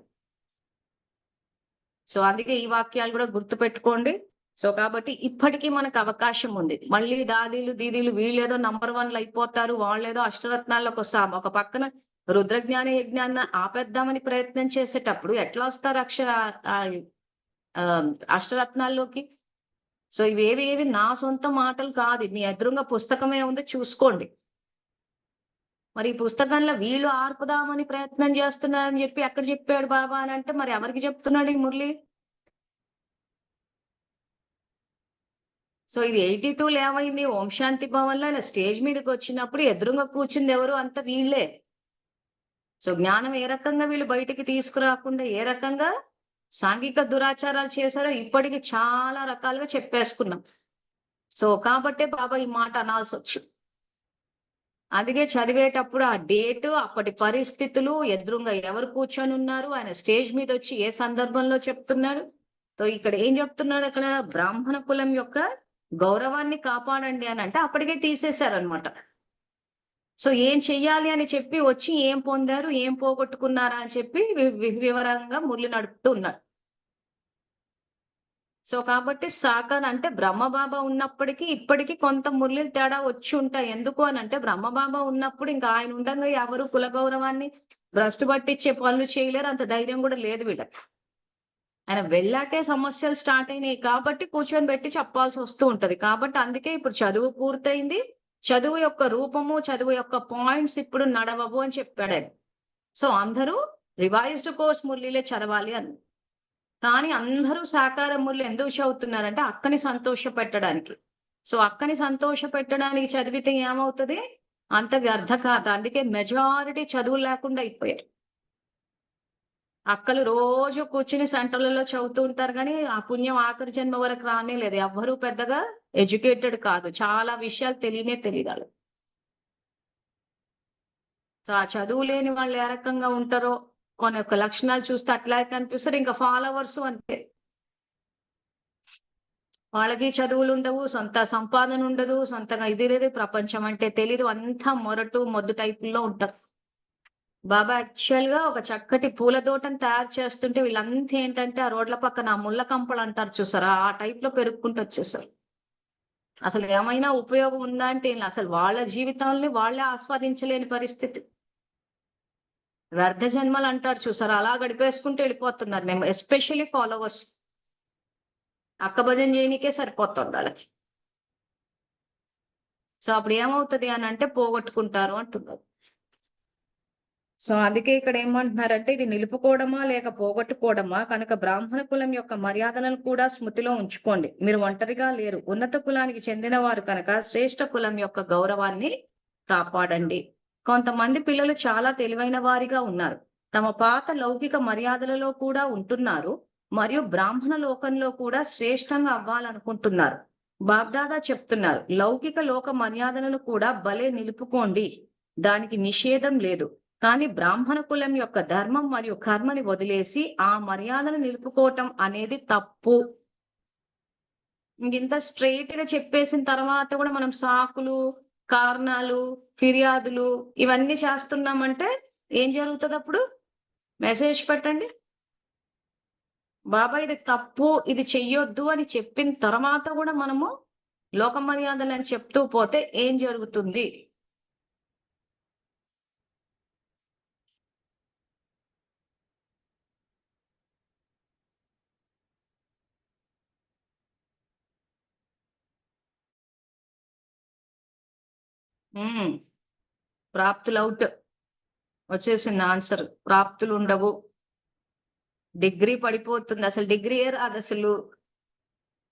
A: సో అందుకే ఈ వాక్యాలు కూడా గుర్తు పెట్టుకోండి. సో కాబట్టి ఇప్పటికీ మనకు అవకాశం ఉంది. మళ్ళీ దాదీలు దీదీలు వీళ్ళేదో నంబర్ 1లు అయిపోతారు, వాళ్ళేదో అష్టరత్నాల్లోకి వస్తాం. ఒక పక్కన రుద్రజ్ఞాన యజ్ఞాన్ని ఆపేద్దామని ప్రయత్నం చేసేటప్పుడు ఎట్లా వస్తారు అష్టరత్నాల్లోకి? సో ఇవేవి నా సొంత మాటలు కాదు, మీ ఎదురుగా పుస్తకమే ఉంది, చూసుకోండి. మరి ఈ పుస్తకంలో వీళ్ళు ఆర్పుదామని ప్రయత్నం చేస్తున్నారని చెప్పి ఎక్కడ చెప్పాడు బాబా అని అంటే మరి ఎవరికి చెప్తున్నాడు ఈ మురళి? సో ఇది 82లో ఏమైంది? ఓం శాంతి భవన్లో ఆయన స్టేజ్ మీదకి వచ్చినప్పుడు ఎదురుగా కూర్చుంది ఎవరు? అంత వీళ్ళే. సో జ్ఞానం ఏ రకంగా వీళ్ళు బయటికి తీసుకురాకుండా ఏ రకంగా సాంఘిక దురాచారాలు చేశారో ఇప్పటికి చాలా రకాలుగా చెప్పేసుకున్నాం. సో కాబట్టే బాబా ఈ మాట అనాల్సి వచ్చు. అందుకే చదివేటప్పుడు ఆ డేటు, అప్పటి పరిస్థితులు, ఎదురుగా ఎవరు కూర్చొని ఉన్నారు, ఆయన స్టేజ్ మీద వచ్చి ఏ సందర్భంలో చెప్తున్నారు. సో ఇక్కడ ఏం చెప్తున్నాడు? అక్కడ బ్రాహ్మణ కులం యొక్క గౌరవాన్ని కాపాడండి అని అంటే అప్పటికే తీసేశారనమాట. సో ఏం చెయ్యాలి అని చెప్పి వచ్చి ఏం పొందారు, ఏం పోగొట్టుకున్నారా అని చెప్పి వివరంగా మురళి నడుపుతూ ఉన్నాడు. సో కాబట్టి సాకార్ అంటే బ్రహ్మబాబా ఉన్నప్పటికీ ఇప్పటికీ కొంత మురళిలు తేడా వచ్చి ఉంటాయి. ఎందుకు అని అంటే బ్రహ్మబాబా ఉన్నప్పుడు ఇంకా ఆయన ఉండగా ఎవరు కుల గౌరవాన్ని భ్రష్టు పట్టించే పనులు చేయలేరు, అంత ధైర్యం కూడా లేదు వీళ్ళకి. ఆయన వెళ్ళాకే సమస్యలు స్టార్ట్ అయినాయి కాబట్టి కూర్చొని పెట్టి చెప్పాల్సి వస్తూ ఉంటది. కాబట్టి అందుకే ఇప్పుడు చదువు పూర్తయింది, చదువు యొక్క రూపము, చదువు యొక్క పాయింట్స్ ఇప్పుడు నడవవు అని చెప్పాడు ఆయన. సో అందరూ రివైజ్డ్ కోర్స్ మురళిలే చదవాలి అని. కానీ అందరూ సాకార మురళి ఎందుకు చదువుతున్నారంటే అక్కని సంతోష పెట్టడానికి. సో అక్కని సంతోష పెట్టడానికి చదివితే ఏమవుతుంది? అంత వ్యర్థ కాదు. అందుకే మెజారిటీ చదువు లేకుండా అయిపోయారు. అక్కలు రోజు కూర్చుని సెంటర్లలో చదువుతూ ఉంటారు కానీ ఆ పుణ్యం ఆఖరి జన్మ వరకు రానే లేదు. ఎవ్వరూ పెద్దగా ఎడ్యుకేటెడ్ కాదు, చాలా విషయాలు తెలియదు. సో ఆ చదువు లేని వాళ్ళు ఏ రకంగా ఉంటారో మన యొక్క లక్షణాలు చూస్తే అట్లాగే కనిపిస్తారు. ఇంకా ఫాలోవర్స్ అంతే, వాళ్ళకి చదువులు ఉండవు, సొంత సంపాదన ఉండదు, సొంతంగా ఇది లేదు, ప్రపంచం అంటే తెలీదు, అంతా మొరటు మొద్దు టైపుల్లో ఉంటారు. బాబా యాక్చువల్ గా ఒక చక్కటి పూల తోటను తయారు చేస్తుంటే వీళ్ళంతా ఏంటంటే ఆ రోడ్ల పక్కన ముళ్ళ కంపలు అంటారు చూసారా, ఆ టైప్ లో పెరుక్కుంటూ వచ్చేసారు. అసలు ఏమైనా ఉపయోగం ఉందా అంటే అసలు వాళ్ళ జీవితాలని వాళ్ళే ఆస్వాదించలేని పరిస్థితి. వ్యర్థ జన్మలు అంటారు చూసారా, అలా గడిపేసుకుంటూ వెళ్ళిపోతున్నారు. మేము ఎస్పెషల్లీ ఫాలోవర్స్ అక్క భజన చేయనికే సరిపోతుంది వాళ్ళకి. సో అప్పుడు ఏమవుతుంది అని అంటే పోగొట్టుకుంటారు అంటున్నారు. సో అందుకే ఇక్కడ ఏమంటున్నారంటే ఇది నిలుపుకోవడమా లేక పోగొట్టుకోవడమా కనుక బ్రాహ్మణ కులం యొక్క మర్యాదలను కూడా స్మృతిలో ఉంచుకోండి. మీరు ఒంటరిగా లేరు. ఉన్నత కులానికి చెందిన వారు కనుక శ్రేష్ఠ కులం యొక్క గౌరవాన్ని కాపాడండి. కొంతమంది పిల్లలు చాలా తెలివైన వారిగా ఉన్నారు. తమ పాత లౌకిక మర్యాదలలో కూడా ఉంటున్నారు మరియు బ్రాహ్మణ లోకంలో కూడా శ్రేష్టంగా అవ్వాలనుకుంటున్నారు. బాబ్దాదా చెప్తున్నారు, లౌకిక లోక మర్యాదలను కూడా భలే నిలుపుకోండి, దానికి నిషేధం లేదు. కానీ బ్రాహ్మణ కులం యొక్క ధర్మం మరియు కర్మని వదిలేసి ఆ మర్యాదను నిలుపుకోవటం అనేది తప్పు. ఇంత స్ట్రైట్ గా చెప్పేసిన తర్వాత కూడా మనం సాకులు, కారణాలు, ఫిర్యాదులు ఇవన్నీ చేస్తున్నామంటే ఏం జరుగుతుంది అప్పుడు? మెసేజ్ పెట్టండి. బాబా ఇది తప్పు, ఇది చెయ్యొద్దు అని చెప్పిన తర్వాత కూడా మనము లోక మర్యాదలు అని చెప్తూ పోతే ఏం జరుగుతుంది? ప్రాప్తులు అవుట్ వచ్చేసింది ఆన్సర్. ప్రాప్తులు ఉండవు, డిగ్రీ పడిపోతుంది. అసలు డిగ్రీయే రాదు, అసలు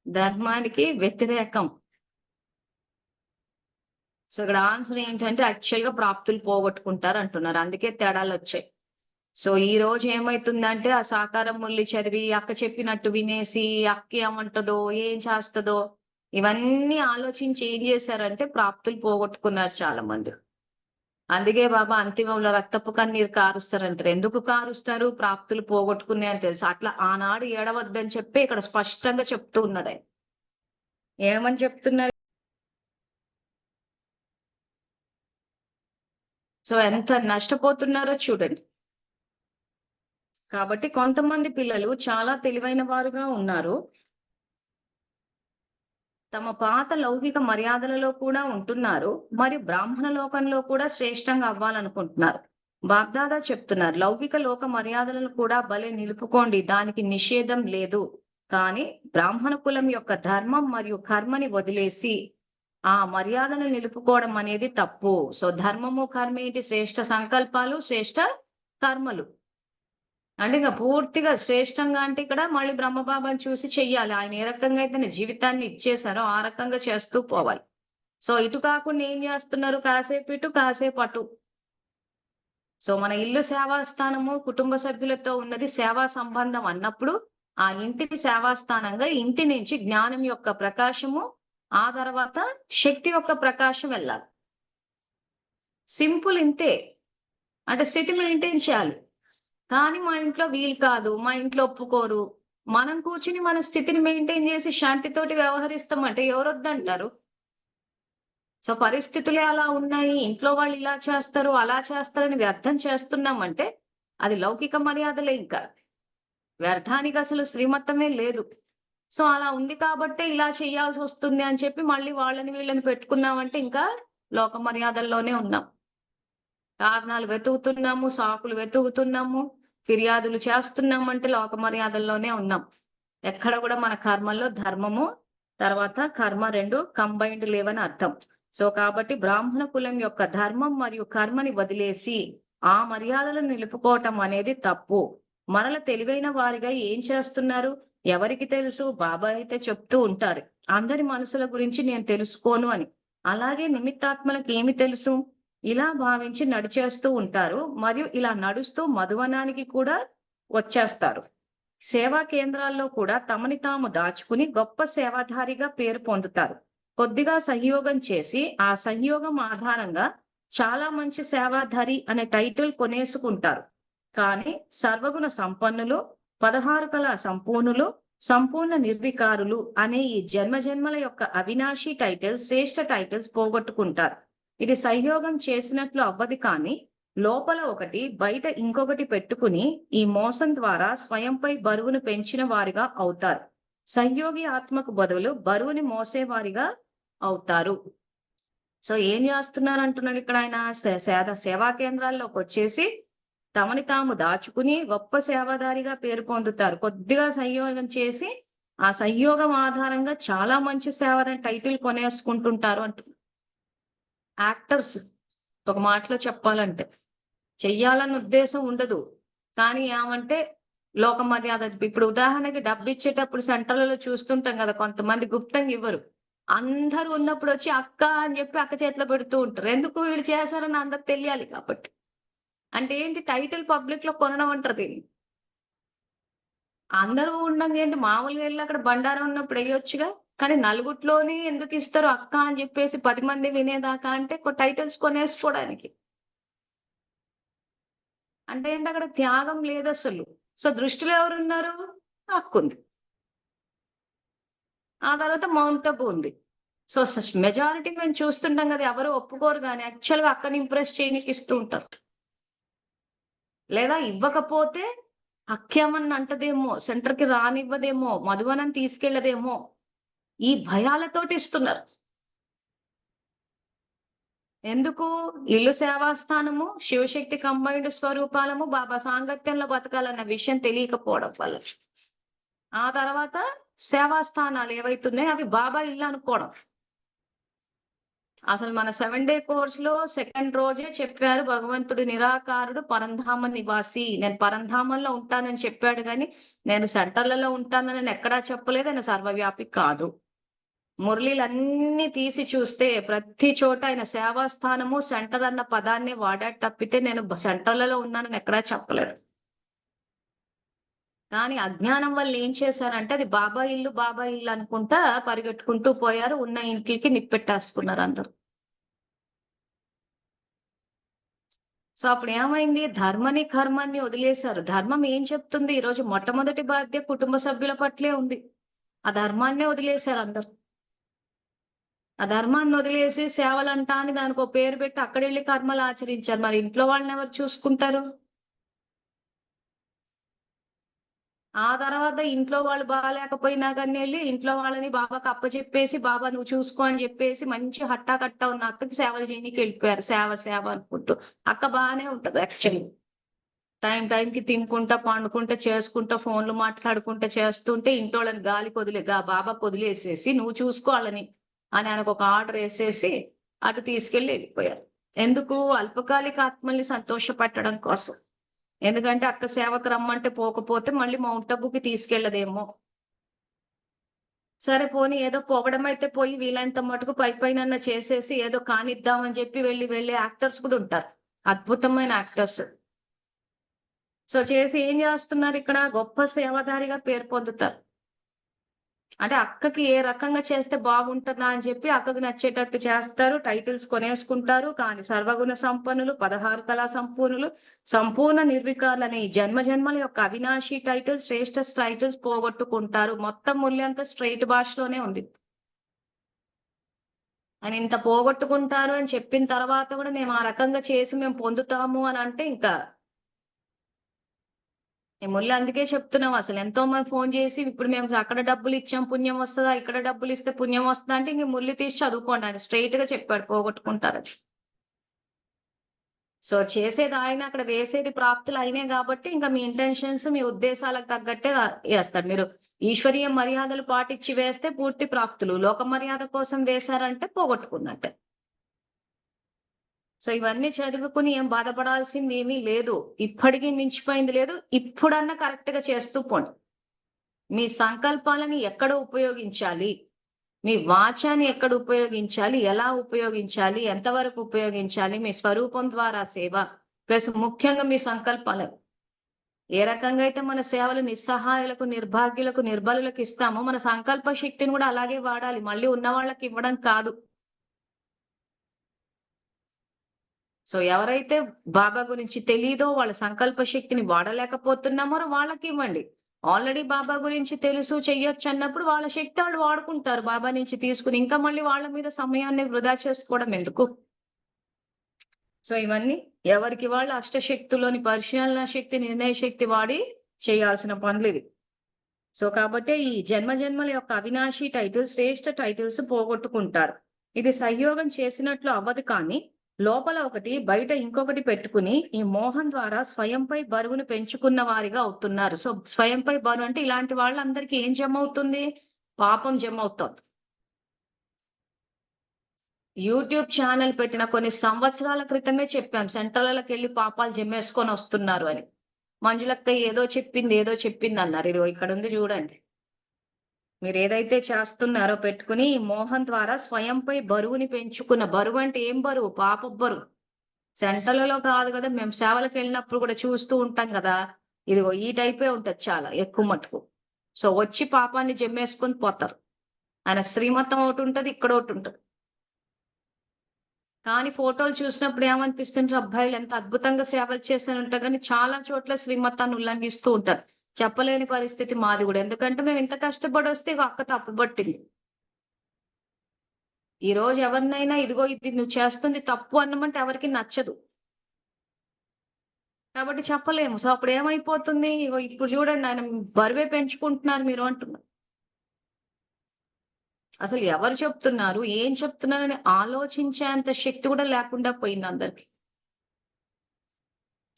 A: ధర్మానికి వ్యతిరేకం. సో ఇక్కడ ఆన్సర్ ఏంటంటే యాక్చువల్ గా ప్రాప్తులు పోగొట్టుకుంటారు అంటున్నారు. అందుకే తేడాలు వచ్చాయి. సో ఈ రోజు ఏమైతుందంటే ఆ సాకారం ముల్లి చదివి అక్క చెప్పినట్టు వినేసి అక్క ఏమంటదో ఏం చేస్తుందో ఇవన్నీ ఆలోచించి ఏం చేశారంటే ప్రాప్తులు పోగొట్టుకున్నారు చాలా మంది. అందుకే బాబా అంతిమంలో రక్తపు కన్నీరు కారుస్తారంటారు. ఎందుకు కారుస్తారు? ప్రాప్తులు పోగొట్టుకునే అని తెలుసు. అట్లా ఆనాడు ఏడవద్దని చెప్పి ఇక్కడ స్పష్టంగా చెప్తూ ఉన్నాడు ఆయన. ఏమని చెప్తున్నారు? సో ఎంత నష్టపోతున్నారో చూడండి. కాబట్టి కొంతమంది పిల్లలు చాలా తెలివైన వారుగా ఉన్నారు. తమ పాత లౌకిక మర్యాదలలో కూడా ఉంటున్నారు మరియు బ్రాహ్మణ లోకంలో కూడా శ్రేష్టంగా అవ్వాలనుకుంటున్నారు. బాగ్దాదా చెప్తున్నారు, లౌకిక లోక మర్యాదలను కూడా భలే నిలుపుకోండి, దానికి నిషేధం లేదు. కానీ బ్రాహ్మణ కులం యొక్క ధర్మం మరియు కర్మని వదిలేసి ఆ మర్యాదను నిలుపుకోవడం అనేది తప్పు. సో ధర్మము కర్మ ఏంటి? శ్రేష్ఠ సంకల్పాలు, శ్రేష్ఠ కర్మలు. అంటే ఇంకా పూర్తిగా శ్రేష్టంగా అంటే ఇక్కడ మళ్ళీ బ్రహ్మబాబాని చూసి చెయ్యాలి. ఆయన ఏ రకంగా అయితే జీవితాన్ని ఇచ్చేసారో ఆ రకంగా చేస్తూ పోవాలి. సో ఇటు కాకుండా ఏం చేస్తున్నారు? కాసేపు ఇటు, కాసేపు అటు. సో మన ఇల్లు సేవాస్థానము, కుటుంబ సభ్యులతో ఉన్నది సేవా సంబంధం అన్నప్పుడు ఆ ఇంటిని సేవాస్థానంగా ఇంటి నుంచి జ్ఞానం యొక్క ప్రకాశము, ఆ తర్వాత శక్తి యొక్క ప్రకాశం వెళ్ళాలి. సింపుల్ ఇంతే. అంటే స్థితి మెయింటైన్ చేయాలి. కానీ మా ఇంట్లో వీలు కాదు, మా ఇంట్లో ఒప్పుకోరు. మనం కూర్చుని మన స్థితిని మెయింటైన్ చేసి శాంతితోటి వ్యవహరిస్తామంటే ఎవరు వద్దంటారు? సో పరిస్థితులే అలా ఉన్నాయి, ఇంట్లో వాళ్ళు ఇలా చేస్తారు, అలా చేస్తారని వ్యర్థం చేస్తున్నామంటే అది లౌకిక మర్యాదలే. ఇంకా వ్యర్థానికి అసలు శ్రీమత్తమే లేదు. సో అలా ఉంది కాబట్టే ఇలా చేయాల్సి వస్తుంది అని చెప్పి మళ్ళీ వాళ్ళని వీళ్ళని పెట్టుకున్నామంటే ఇంకా లోక మర్యాదల్లోనే ఉన్నాం. కారణాలు వెతుకుతున్నాము, సాకులు వెతుకుతున్నాము, ఫిర్యాదులు చేస్తున్నామంటే లోక మర్యాదల్లోనే ఉన్నాం. ఎక్కడ కూడా మన కర్మల్లో ధర్మము తర్వాత కర్మ రెండు కంబైన్డ్ లేవని అర్థం. సో కాబట్టి బ్రాహ్మణ కులం యొక్క ధర్మం మరియు కర్మని వదిలేసి ఆ మర్యాదలను నిలుపుకోవటం అనేది తప్పు. మనల తెలివైన వారిగా ఏం చేస్తున్నారు? ఎవరికి తెలుసు? బాబా అయితే చెప్తూ ఉంటారు, అందరి మనసుల గురించి నేను తెలుసుకోను అని. అలాగే నిమిత్తాత్మలకు ఏమి తెలుసు? ఇలా భావించి నడిచేస్తూ ఉంటారు మరియు ఇలా నడుస్తూ మధువనానికి కూడా వచ్చేస్తారు. సేవా కేంద్రాల్లో కూడా తమని తాము దాచుకుని గొప్ప సేవాధారిగా పేరు పొందుతారు. కొద్దిగా సహయోగం చేసి ఆ సహయోగం ఆధారంగా చాలా మంచి సేవాధారి అనే టైటిల్ కొనేసుకుంటారు. కానీ సర్వగుణ సంపన్నులు, 16 కళా సంపూర్ణులు, సంపూర్ణ నిర్వికారులు అనే ఈ జన్మజన్మల యొక్క అవినాశి టైటిల్స్, శ్రేష్ఠ టైటిల్స్ పోగొట్టుకుంటారు. ఇది సహయోగం చేసినట్లు అవ్వదు, కానీ లోపల ఒకటి బయట ఇంకొకటి పెట్టుకుని ఈ మోసం ద్వారా స్వయంపై బరువును పెంచిన వారిగా అవుతారు. సహయోగి ఆత్మకు బదులు బరువుని మోసేవారిగా అవుతారు. సో ఏం చేస్తున్నారు అంటున్నాడు ఇక్కడ ఆయన? సేవా కేంద్రాల్లోకి వచ్చేసి తమని తాము దాచుకుని గొప్ప సేవాదారిగా పేరు పొందుతారు. కొద్దిగా సంయోగం చేసి ఆ సంయోగం ఆధారంగా చాలా మంచి సేవదని టైటిల్ కొనేసుకుంటుంటారు అంటున్నారు. యాక్టర్స్ ఒక మాటలో చెప్పాలంటే చెయ్యాలన్న ఉద్దేశం ఉండదు. కానీ ఏమంటే లోక మర్యాద. ఇప్పుడు ఉదాహరణకి డబ్బు ఇచ్చేటప్పుడు సెంటర్‌లలో చూస్తుంటాం కదా! కొంతమంది గుప్తంగా ఇవ్వరు. అందరూ ఉన్నప్పుడు వచ్చి అక్క అని చెప్పి అక్క చేతిలో పెడుతూ ఉంటారు. ఎందుకు వీళ్ళు చేశారని అందరికి తెలియాలి కాబట్టి. అంటే ఏంటి టైటిల్ పబ్లిక్‌లో కొనడం అంటారు దీన్ని. అందరూ ఉండంగా ఏంటి మామూలుగా ఎళ్లి అక్కడ బండారం ఉన్నప్పుడు ఎయొచ్చుగా. కానీ నలుగుట్లోని ఎందుకు ఇస్తారు అక్క అని చెప్పేసి 10 మంది వినేదాకా అంటే టైటిల్స్ కొనేసుకోవడానికి. అంటే ఏంటి అక్కడ త్యాగం లేదసలు. సో దృష్టిలో ఎవరున్నారు? అక్కుంది. ఆ తర్వాత మౌంట్ అబూ ఉంది. సో మెజారిటీ మేము చూస్తుంటాం కదా! ఎవరు ఒప్పుకోరు గాని యాక్చువల్‌గా అక్కని ఇంప్రెస్ చేయనీకి ఇస్తూ ఉంటారు. లేదా ఇవ్వకపోతే అక్కేమన్నా అంటదేమో, సెంటర్‌కి రానివ్వదేమో, మధువనం తీసుకెళ్ళదేమో, ఈ భయాలతోటి ఇస్తున్నారు. ఎందుకు? ఇల్లు సేవాస్థానము, శివశక్తి కంబైన్డ్ స్వరూపాలము, బాబా సాంగత్యంలో బతకాలన్న విషయం తెలియకపోవడం వల్ల. ఆ తర్వాత సేవా స్థానాలు ఏవైతున్నాయో అవి బాబా ఇల్లు అనుకోవడం. అసలు మన 7 డే కోర్స్‌లో సెకండ్ రోజే చెప్పారు భగవంతుడు నిరాకారుడు పరంధామ నివాసి. నేను పరంధామంలో ఉంటానని చెప్పాడు గానీ, నేను సెంటర్‌లలో ఉంటానని ఎక్కడా చెప్పలేదు. ఆయన సర్వవ్యాపి కాదు. మురళీలన్నీ తీసి చూస్తే ప్రతి చోట ఆయన సేవా స్థానము, సెంటర్ అన్న పదాన్నే వాడాడు తప్పితే నేను సెంటర్‌లలో ఉన్నానని ఎక్కడా చెప్పలేదు. కానీ అజ్ఞానం వల్ల ఏం చేశారంటే అది బాబా ఇల్లు అనుకుంటా పరిగెట్టుకుంటూ పోయారు. ఉన్న ఇంట్లకి నిప్పెట్టేసుకున్నారు అందరూ. సో అప్పుడేమైంది? ధర్మని, కర్మాన్ని వదిలేశారు. ధర్మం ఏం చెప్తుంది? ఈరోజు మొట్టమొదటి బాధ్యత కుటుంబ సభ్యుల పట్లే ఉంది. ఆ ధర్మాన్నే వదిలేశారు అందరూ. ఆ ధర్మాన్ని వదిలేసి సేవలంటా అని దానికో పేరు పెట్టి అక్కడెళ్లి కర్మలు ఆచరించారు. మరి ఇంట్లో వాళ్ళని ఎవరు చూసుకుంటారు? ఆ తర్వాత ఇంట్లో వాళ్ళు బాలేకపోయినా గాని ఎళ్లి ఇంట్లో వాళ్ళని బాబాకి అప్పచెప్పేసి, "బాబా నువ్వు చూసుకో" అని జెప్పేసి మంచి హట్టాకట్టా ఉన్న అక్కకి సేవలు చేయనీకి ఎళ్ళిపోయారు. సేవ అనుకుంటూ. అక్క బానే ఉంటది యాక్చువల్లీ. టైంకి తినుకుంటా, పండుకుంటా, చేసుకుంటా, ఫోన్‌లు మాట్లాడుకుంటా చేస్తుంటే ఇంటోళ్ళని బాబాకి వదిలేసేసి "నువ్వు చూసుకో ఆళ్ళని" అని ఆయనకొక ఆర్డర్ ఎసేసి అటు తీసుకెళ్ళి ఎళ్ళిపోయారు. ఎందుకు? అల్పకాలిక ఆత్మల్ని సంతోషపెట్టడం కోసం. ఎందుకంటే అక్క సేవకు రమ్మంటే పోకపోతే మళ్ళీ మౌంట్ అబూకి తీసుకెళ్ళదేమో. సరే పోనీ ఏదో పొగడమైతే పోయి వీలైనంత మటుకు పైపైనన్నా చేసేసి ఏదో కానిద్దామని చెప్పి వెళ్ళే యాక్టర్స్ కూడా ఉంటారు. అద్భుతమైన యాక్టర్స్. సో చేసి ఏం చేస్తున్నారిక్కడ? గొప్ప సేవదారిగా పేరు పొందుతారు. అంటే అక్కకి ఏ రకంగా చేస్తే బాగుంటదా అని చెప్పి అక్కకి నచ్చేటట్టు చేస్తారు. టైటిల్స్ కొనేసుకుంటారు. కానీ సర్వగుణ సంపన్నులు, 16 కళా సంపూర్ణులు, సంపూర్ణ నిర్వికారులనే ఈ జన్మల యొక్క అవినాశి టైటిల్స్, శ్రేష్ఠ టైటిల్స్ పోగొట్టుకుంటారు. మొత్తం ముల్యంతా స్ట్రెయిట్ భాషలోనే ఉంది. ఆయన ఇంత పోగొట్టుకుంటారు అని చెప్పిన తర్వాత కూడా మేము ఆ రకంగా చేసి మేము పొందుతాము అని అంటే ఇంకా ముల్లు అందుకే చెప్తున్నాం అసలు. ఎంతో మంది ఫోను జేసి ఇప్పుడు మేము అక్కడ డబ్బులిచ్చాం పుణ్యం వస్తదా? ఇక్కడ డబ్బులిస్తే పుణ్యం వస్తదా? అంటే ఇంక ముల్లు తీసి చదువుకోండి అని స్ట్రెయిట్‌గా చెప్పాడు పోగొట్టుకుంటారని. సో చేసేది ఆయన అక్కడ వేసేది ప్రాప్తులు ఆయనే గాబట్టి ఇంక మీ ఇంటెన్షన్స్ మీ ఉద్దేశాలకు తగ్గట్టే ఏస్తాడు. మీరు ఈశ్వరీయ మర్యాదలు పాటించి వేస్తే పూర్తి ప్రాప్తులు. లోక మర్యాద కోసం వేశారంటే పోగొట్టుకున్నట్టే. సో ఇవన్నీ చదువుకుని ఏం బాధపడాల్సిందేమీ లేదు. ఇప్పటికి మించిపోయింది లేదు. ఇప్పుడన్నా కరెక్ట్‌గా చేస్తూ పోండి. మీ సంకల్పాలని ఎక్కడ ఉపయోగించాలి? మీ వాచాని ఎక్కడ ఉపయోగించాలి? ఎలా ఉపయోగించాలి? ఎంతవరకు ఉపయోగించాలి? మీ స్వరూపం ద్వారా సేవ. ప్లస్ ముఖ్యంగా మీ సంకల్పాలు. ఏ రకంగా అయితే మన సేవలు నిస్సహాయులకు, నిర్భాగ్యులకు, నిర్బలులకు ఇస్తామో మన సంకల్ప శక్తిని కూడా అలాగే వాడాలి. మళ్ళీ ఉన్న వాళ్ళకి ఇవ్వడం కాదు. సో ఎవరైతే బాబా గురించి తెలీదో వాళ్ళ సంకల్ప శక్తిని వాడలేకపోతున్నామో వాళ్ళకివ్వండి. ఆల్రెడీ బాబా గురించి తెలుసు, చెయ్యొచ్చన్నప్పుడు వాళ్ళ శక్తి వాళ్ళు వాడుకుంటారు బాబా నుంచి తీసుకొని. ఇంకా మళ్ళీ వాళ్ళ మీద సమయాన్ని వృధా చేసుకోవడం ఎందుకు? సో ఇవన్నీ ఎవరికి వాళ్ళు అష్టశక్తుల్లోని పరిశీలన శక్తి, నిర్ణయ శక్తి వాడి చేయాల్సిన పనులివి. సో కాబట్టే ఈ జన్మల యొక్క అవినాశి టైటిల్స్, శ్రేష్ఠ టైటిల్స్ పోగొట్టుకుంటారు. ఇది సంయోగం చేసినట్లు అవ్వదు కానీ, లోపల ఒకటి, బయట ఇంకొకటి పెట్టుకుని, ఈ మోహం ద్వారా స్వయంపై బరువును పెంచుకున్న వారిగా అవుతున్నారు. సో స్వయంపై బరువు అంటే ఇలాంటి వాళ్ళందరికీ ఏం జమవుతుంది? పాపం జమవుతోంది. యూట్యూబ్ ఛానల్ పెట్టిన కొన్ని సంవత్సరాల క్రితమే చెప్పాం. సెంట్రల్‌లోకి వెళ్లి పాపాలు జమేసుకొని వస్తున్నారు అని. మంజులక్క ఏదో చెప్పింది అన్నారు. ఇదిగో ఇక్కడ ఉంది చూడండి. మీరు ఏదైతే చేస్తున్నారో పెట్టుకుని మోహం ద్వారా స్వయంపై బరువుని పెంచుకున్న బరువు అంటే ఏం బరువు? పాపపు బరువు. సెంటర్‌లలో కాదు కదా! మేము సేవలకెళ్ళినప్పుడు కూడా చూస్తూ ఉంటాం గదా! ఇదిగో ఈ టైపే ఉంటది చాలా ఎక్కువ మట్టుకు. సో, వచ్చి పాపాన్ని జమ్మేసుకొని పోతారు. ఆయన శ్రీమతం ఒకటుంటది, ఇక్కడోటుంటది. కానీ ఫోటోలు చూసినప్పుడు ఏమనిపిస్తుంటే అబ్బాయిలు ఎంత అద్భుతంగా సేవలు చేశారంట గాని చాలా చోట్ల శ్రీమతాన్ని ఉల్లంఘిస్తూ ఉంటారు. చెప్పలేని పరిస్థితి మాది గూడా. ఎందుకంటే మేము ఇంత కష్టపడొస్తే ఇగో అక్క తప్పుబట్టింది. ఈరోజు ఎవరినైనా ఇదిగో ఇది నువ్వు చేస్తుంది తప్పు అన్నమంటే ఎవరికీ నచ్చదు. కాబట్టి చెప్పలేము. సో, అప్పుడేమైపోతుంది, ఇగో ఇప్పుడు చూడండి ఆయన బరువే పెంచుకుంటున్నారు మీరు అంటున్నా. అసలు ఎవరు చెప్తున్నారు? ఏం చెప్తున్నారని ఆలోచించేంత శక్తి కూడా లేకుండా పోయింది అందరికి.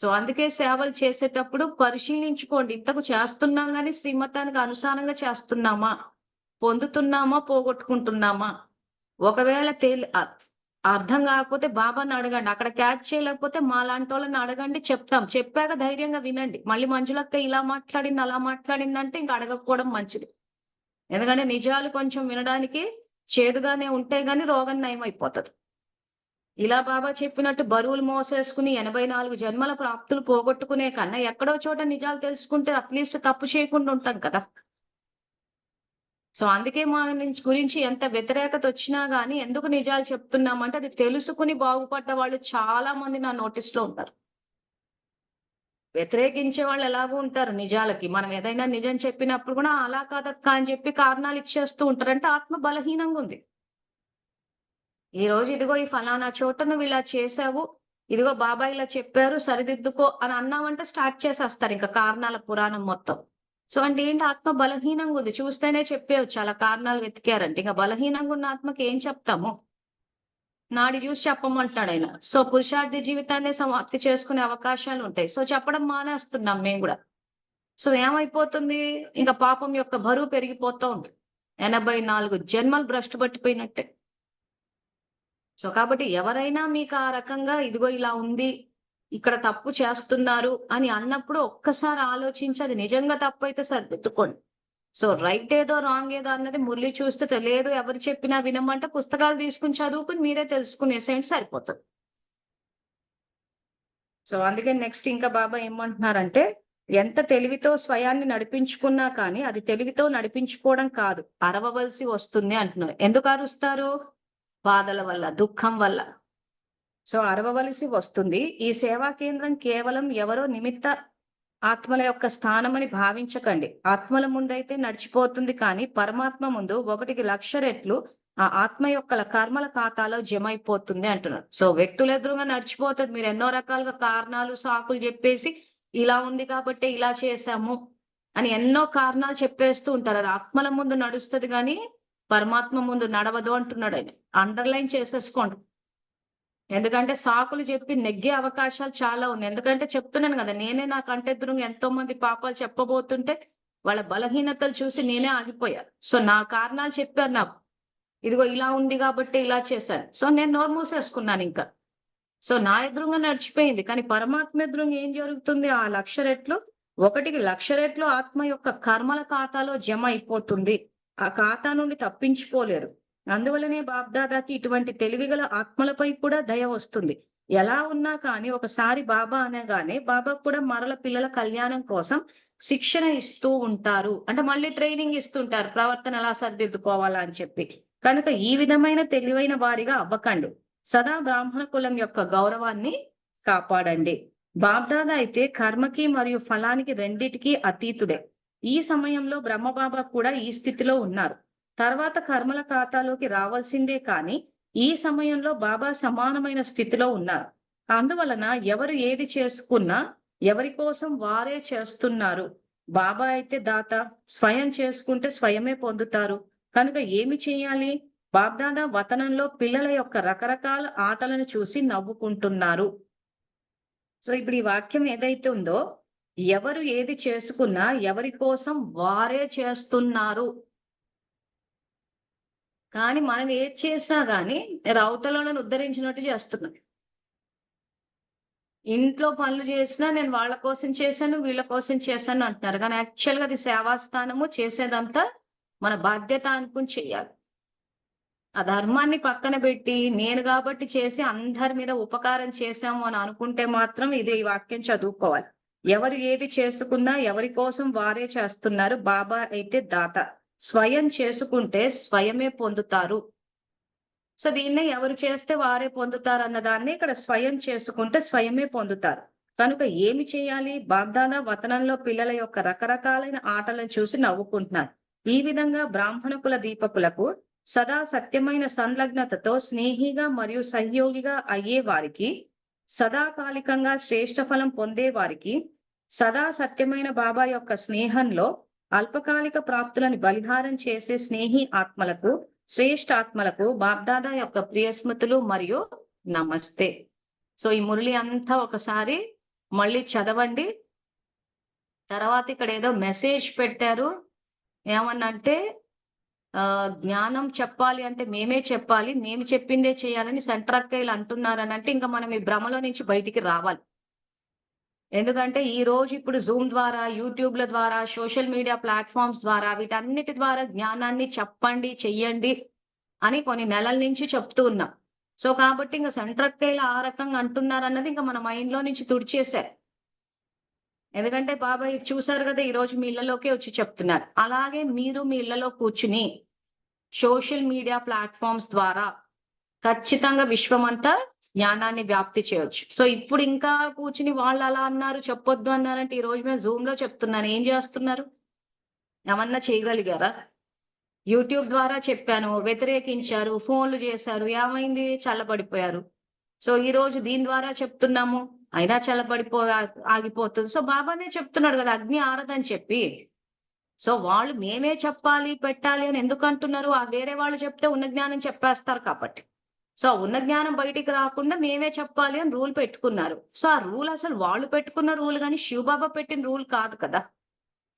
A: సో, అందుకే సేవలు చేసేటప్పుడు పరిశీలించుకోండి. ఇంతకు చేస్తున్నాం గాని శ్రీమతానికి అనుసారంగా చేస్తున్నామా? పొందుతున్నామా? పోగొట్టుకుంటున్నామా? ఒకవేళ అర్థం కాకపోతే బాబాని అడగండి. అక్కడ క్యాచ్ చేయలేకపోతే మాలాంటోళ్ళని అడగండి చెప్తాం. చెప్పాక ధైర్యంగా వినండి. మళ్ళీ మంజులక్క ఇలా మాట్లాడింది, అలా మాట్లాడిందంటే ఇంక అడగకపోవడం మంచిది. ఎందుకంటే నిజాలు కొంచెం వినడానికి చేదుగానే ఉంటే గాని రోగం నయమైపోతది. ఇలా బాబా చెప్పినట్టు బరువులు మోసేసుకుని 84 జన్మల ప్రాప్తులు పోగొట్టుకునే కన్నా ఎక్కడో చోట నిజాలు తెలుసుకుంటే అట్‌లీస్ట్ తప్పు చేయకుండా ఉంటాం కదా! సో, అందుకే మా గురించి ఎంత వ్యతిరేకతొచ్చినా గాని ఎందుకు నిజాలు చెప్తున్నామంటే అది తెలుసుకుని బాగుపడ్డ వాళ్ళు చాలా మంది నా నోటీస్‌లో ఉంటారు. వ్యతిరేకించే వాళ్ళు ఎలాగో ఉంటారు నిజాలకి. మనం ఏదైనా నిజం చెప్పినప్పుడు కూడా అలా కాదక్కా అని చెప్పి కారణాలు ఇచ్చేస్తూ ఉంటారు. అంటే ఆత్మ బలహీనంగుంది. ఈరోజు ఇదిగో ఈ ఫలానా చోట నువ్వు ఇలా చేశావు. ఇదిగో బాబా ఇలా చెప్పారు సరిదిద్దుకో అని అన్నామంటే స్టార్ట్ చేసేస్తారు ఇంక కారణాల పురాణం మొత్తం. సో, అంటే ఏంటి ఆత్మ బలహీనంగుంది. చూస్తేనే చెప్పేయొచ్చు అలా కారణాలు వెతికారంటే. ఇంక బలహీనంగున్న ఆత్మకి ఏం చెప్తాము? నాడి జూసి చెప్పమంటున్నాడాయన. సో, పురుషార్థి జీవితాన్నే సమాప్తి చేసుకునే అవకాశాలుంటాయి. సో, చెప్పడం మానేస్తున్నాం మేము గూడా. సో, ఏమైపోతుంది? ఇంక పాపం యొక్క బరువు పెరిగిపోతా ఉంది. 84 జన్మలు భ్రష్టు పట్టిపోయినట్టే. సో, కాబట్టి ఎవరైనా మీకు ఆ రకంగా ఇదిగో ఇలా ఉంది, ఇక్కడ తప్పు చేస్తున్నారు అని అన్నప్పుడు ఒక్కసారి ఆలోచించి అది నిజంగా తప్పైతే సరిదిద్దుకోండి. సో, రైట్ ఏదో, రాంగ్ ఏదో అన్నది మురళి చూస్తే లేదు ఎవరు చెప్పినా వినమంటే పుస్తకాలు తీసుకొని చదువుకొని మీరే తెలుసుకునేసేయండి సరిపోతది. సో, అందుకే నెక్స్ట్ ఇంకా బాబా ఏమంటున్నారంటే, ఎంత తెలివితో స్వయాన్ని నడిపించుకున్నా కానీ అది తెలివితో నడిపించుకోవడం కాదు. అరవవలసి వస్తుంది అంటున్నారు. ఎందుకు అరుస్తారు? బాధల వల్ల, దుఃఖం వల్ల. సో, అరవవలసి వస్తుంది. ఈ సేవా కేంద్రం కేవలం ఎవరో నిమిత్త ఆత్మల యొక్క స్థానమని భావించకండి. ఆత్మల ముందైతే నడిచిపోతుంది కానీ పరమాత్మ ముందు 1,00,000 రెట్లు ఆ ఆత్మ యొక్క కర్మల ఖాతాలో జమైపోతుంది అంటున్నారు. సో, వ్యక్తుల ఎదురుగా నడిచిపోతది. మీరు ఎన్నో రకాలుగా కారణాలు, సాకులు చెప్పేసి ఇలా ఉంది కాబట్టే ఇలా చేశాము అని ఎన్నో కారణాలు చెప్పేస్తూ ఉంటారు. అది ఆత్మల ముందు నడుస్తది గానీ పరమాత్మ ముందు నడవదు అంటున్నాడాయన. అండర్‌లైన్ చేసేసుకోండి. ఎందుకంటే సాకులు చెప్పి నెగ్గే అవకాశాలు చాలా ఉన్నాయి. ఎందుకంటే చెప్తున్నాను గదా! నేనే నా కంటెదురుంగా ఎంతో మంది పాపాలు చెప్పబోతుంటే, వాళ్ళ బలహీనతలు చూసి నేనే ఆగిపోయా. సో, నా కారణాలు చెప్పారు నాకు. ఇదిగో ఇలా ఉంది గాబట్టే ఇలా చేశాను. సో, నేను నోరు మూసేసుకున్నానింక. సో, నా ఎదురుంగా నడిచిపోయింది. కానీ పరమాత్మ ఎదురుంగా ఏం జరుగుతుంది? ఆ 1,00,000 రెట్లు 1,00,000 రెట్లు ఆత్మ యొక్క కర్మల ఖాతాలో జమ అయిపోతుంది. ఆ ఖాతా నుండి తప్పించుకోలేరు. అందువల్లనే బాబ్దాదాకి ఇటువంటి తెలివిగల ఆత్మలపై కూడా దయ వస్తుంది. ఎలా ఉన్నా కానీ ఒకసారి బాబా అనగానే బాబా కూడా మరల పిల్లల కళ్యాణం కోసం శిక్షణ ఇస్తూ ఉంటారు. అంటే మళ్ళీ ట్రైనింగ్ ఇస్తుంటారు. ప్రవర్తన ఎలా సరిదిద్దుకోవాలా అని చెప్పి. కనుక ఈ విధమైన తెలివైన వారిగా అవ్వకండి. సదా బ్రాహ్మణ కులం యొక్క గౌరవాన్ని కాపాడండి. బాబ్దాదా అయితే కర్మకి మరియు ఫలానికి రెండిటికి అతీతుడే. ఈ సమయంలో బ్రహ్మబాబా కూడా ఈ స్థితిలో ఉన్నారు. తర్వాత కర్మల ఖాతాలోకి రావాల్సిందే కానీ ఈ సమయంలో బాబా సమానమైన స్థితిలో ఉన్నారు. అందువలన ఎవరు ఏది చేసుకున్నా ఎవరి కోసం వారే చేస్తున్నారు. బాబా అయితే దాత, స్వయం చేసుకుంటే స్వయమే పొందుతారు. కనుక ఏమి చేయాలి? బాబ్దాదా వతనంలో పిల్లల యొక్క రకరకాల ఆటలను చూసి నవ్వుకుంటున్నారు. సో, ఇప్పుడు ఈ వాక్యం ఏదైతే ఉందో, ఎవరు ఏది చేసుకున్నా ఎవరి కోసం వారే చేస్తున్నారు. కానీ మనం ఏది చేసినా గానీ అది అవతలోళ్ళని ఉద్ధరించినట్టు చేస్తున్నాం. ఇంట్లో పనులు చేసినా నేను వాళ్ళ కోసం చేశాను, వీళ్ళ కోసం చేశాను అంటున్నారు. కానీ యాక్చువల్‌గా అది సేవాస్థానము. చేసేదంతా మన బాధ్యత అనుకుని చెయ్యాలి. ఆ ధర్మాన్ని పక్కన బెట్టి, నేను గాబట్టి చేసి అందరి మీద ఉపకారం చేశాము అని అనుకుంటే మాత్రం ఇది ఈ వాక్యం చదువుకోవాలి. ఎవరు ఏది చేసుకున్నా ఎవరి కోసం వారే చేస్తున్నారు. బాబా అయితే దాత. స్వయం చేసుకుంటే స్వయమే పొందుతారు. సో దీన్నే ఎవరు చేస్తే వారే పొందుతారన్న దాన్ని ఇక్కడ స్వయం చేసుకుంటే స్వయమే పొందుతారు. కనుక ఏమి చేయాలి? బాగ్దాదా వతనంలో పిల్లల యొక్క రకరకాలైన ఆటలను చూసి నవ్వుకుంటున్నారు. ఈ విధంగా బ్రాహ్మణ కుల దీపకులకు సదా సత్యమైన సంలగ్నతతో స్నేహిగా మరియు సహయోగిగా అయ్యే వారికి, సదాకాలికంగా శ్రేష్ఠ ఫలం పొందే వారికి, సదా సత్యమైన బాబా యొక్క స్నేహంలో అల్పకాలిక ప్రాప్తులను బలిహారం చేసే స్నేహి ఆత్మలకు, శ్రేష్ఠ ఆత్మలకు బాబ్దాదా యొక్క ప్రియ స్మృతులు మరియు నమస్తే. సో ఈ మురళి అంతా ఒకసారి మళ్ళీ చదవండి. తర్వాత ఇక్కడ ఏదో మెసేజ్ పెట్టారు. ఏమనంటే జ్ఞానం చెప్పాలి అంటే మేమే చెప్పాలి. మేము చెప్పిందే చేయాలని సెంట్రక్కయ్యలు అంటున్నారనంటే ఇంక మనం ఈ భ్రమలో నుంచి బయటికి రావాలి. ఎందుకంటే ఈ రోజు ఇప్పుడు జూమ్ ద్వారా, యూట్యూబ్‌ల ద్వారా, సోషల్ మీడియా ప్లాట్‌ఫార్మ్స్ ద్వారా వీటన్నిటి ద్వారా జ్ఞానాన్ని చెప్పండి, చెయ్యండి అని కొన్ని నెలల నుంచి చెప్తూ ఉన్నాం. సో కాబట్టి ఇంక సెంట్రక్కయ్యలు ఆ రకంగా అంటున్నారన్నది ఇంక మన మైండ్‌లో నుంచి తుడిచేశారు. ఎందుకంటే బాబాయ్ చూసారు గదా! ఈరోజు మీ ఇళ్ళలోకే వచ్చి చెప్తున్నారు. అలాగే మీరు మీ ఇళ్ళలో కూర్చుని సోషల్ మీడియా ప్లాట్‌ఫార్మ్స్ ద్వారా ఖచ్చితంగా విశ్వమంతా జ్ఞానాన్ని వ్యాప్తి చేయొచ్చు. సో ఇప్పుడు ఇంకా కూర్చుని వాళ్ళు అలా అన్నారు, చెప్పొద్దు అన్నారంటే ఈరోజు మేము జూమ్‌లో చెప్తున్నాను. ఏం చేస్తున్నారు? ఏమన్నా చేయగలిగారా? యూట్యూబ్ ద్వారా చెప్పాను, వ్యతిరేకించారు, ఫోన్‌లు చేశారు. ఏమైంది? చల్లబడిపోయారు. సో ఈరోజు దీని ద్వారా చెప్తున్నాము. అయినా ఆగిపోతుంది. సో బాబానే చెప్తున్నాడు గదా! అగ్ని ఆరదని చెప్పి. సో వాళ్ళు మేమే చెప్పాలి, పెట్టాలి అని ఎందుకంటున్నారు? వేరే వాళ్ళు చెప్తే ఉన్న జ్ఞానం చెప్పేస్తారు కాబట్టి. సో ఉన్న జ్ఞానం బయటికి రాకుండా మేమే చెప్పాలి అని రూల్ పెట్టుకున్నారు. సో ఆ రూల్ అసలు వాళ్ళు పెట్టుకున్న రూల్ గాని శివబాబా పెట్టిన రూల్ కాదు కదా!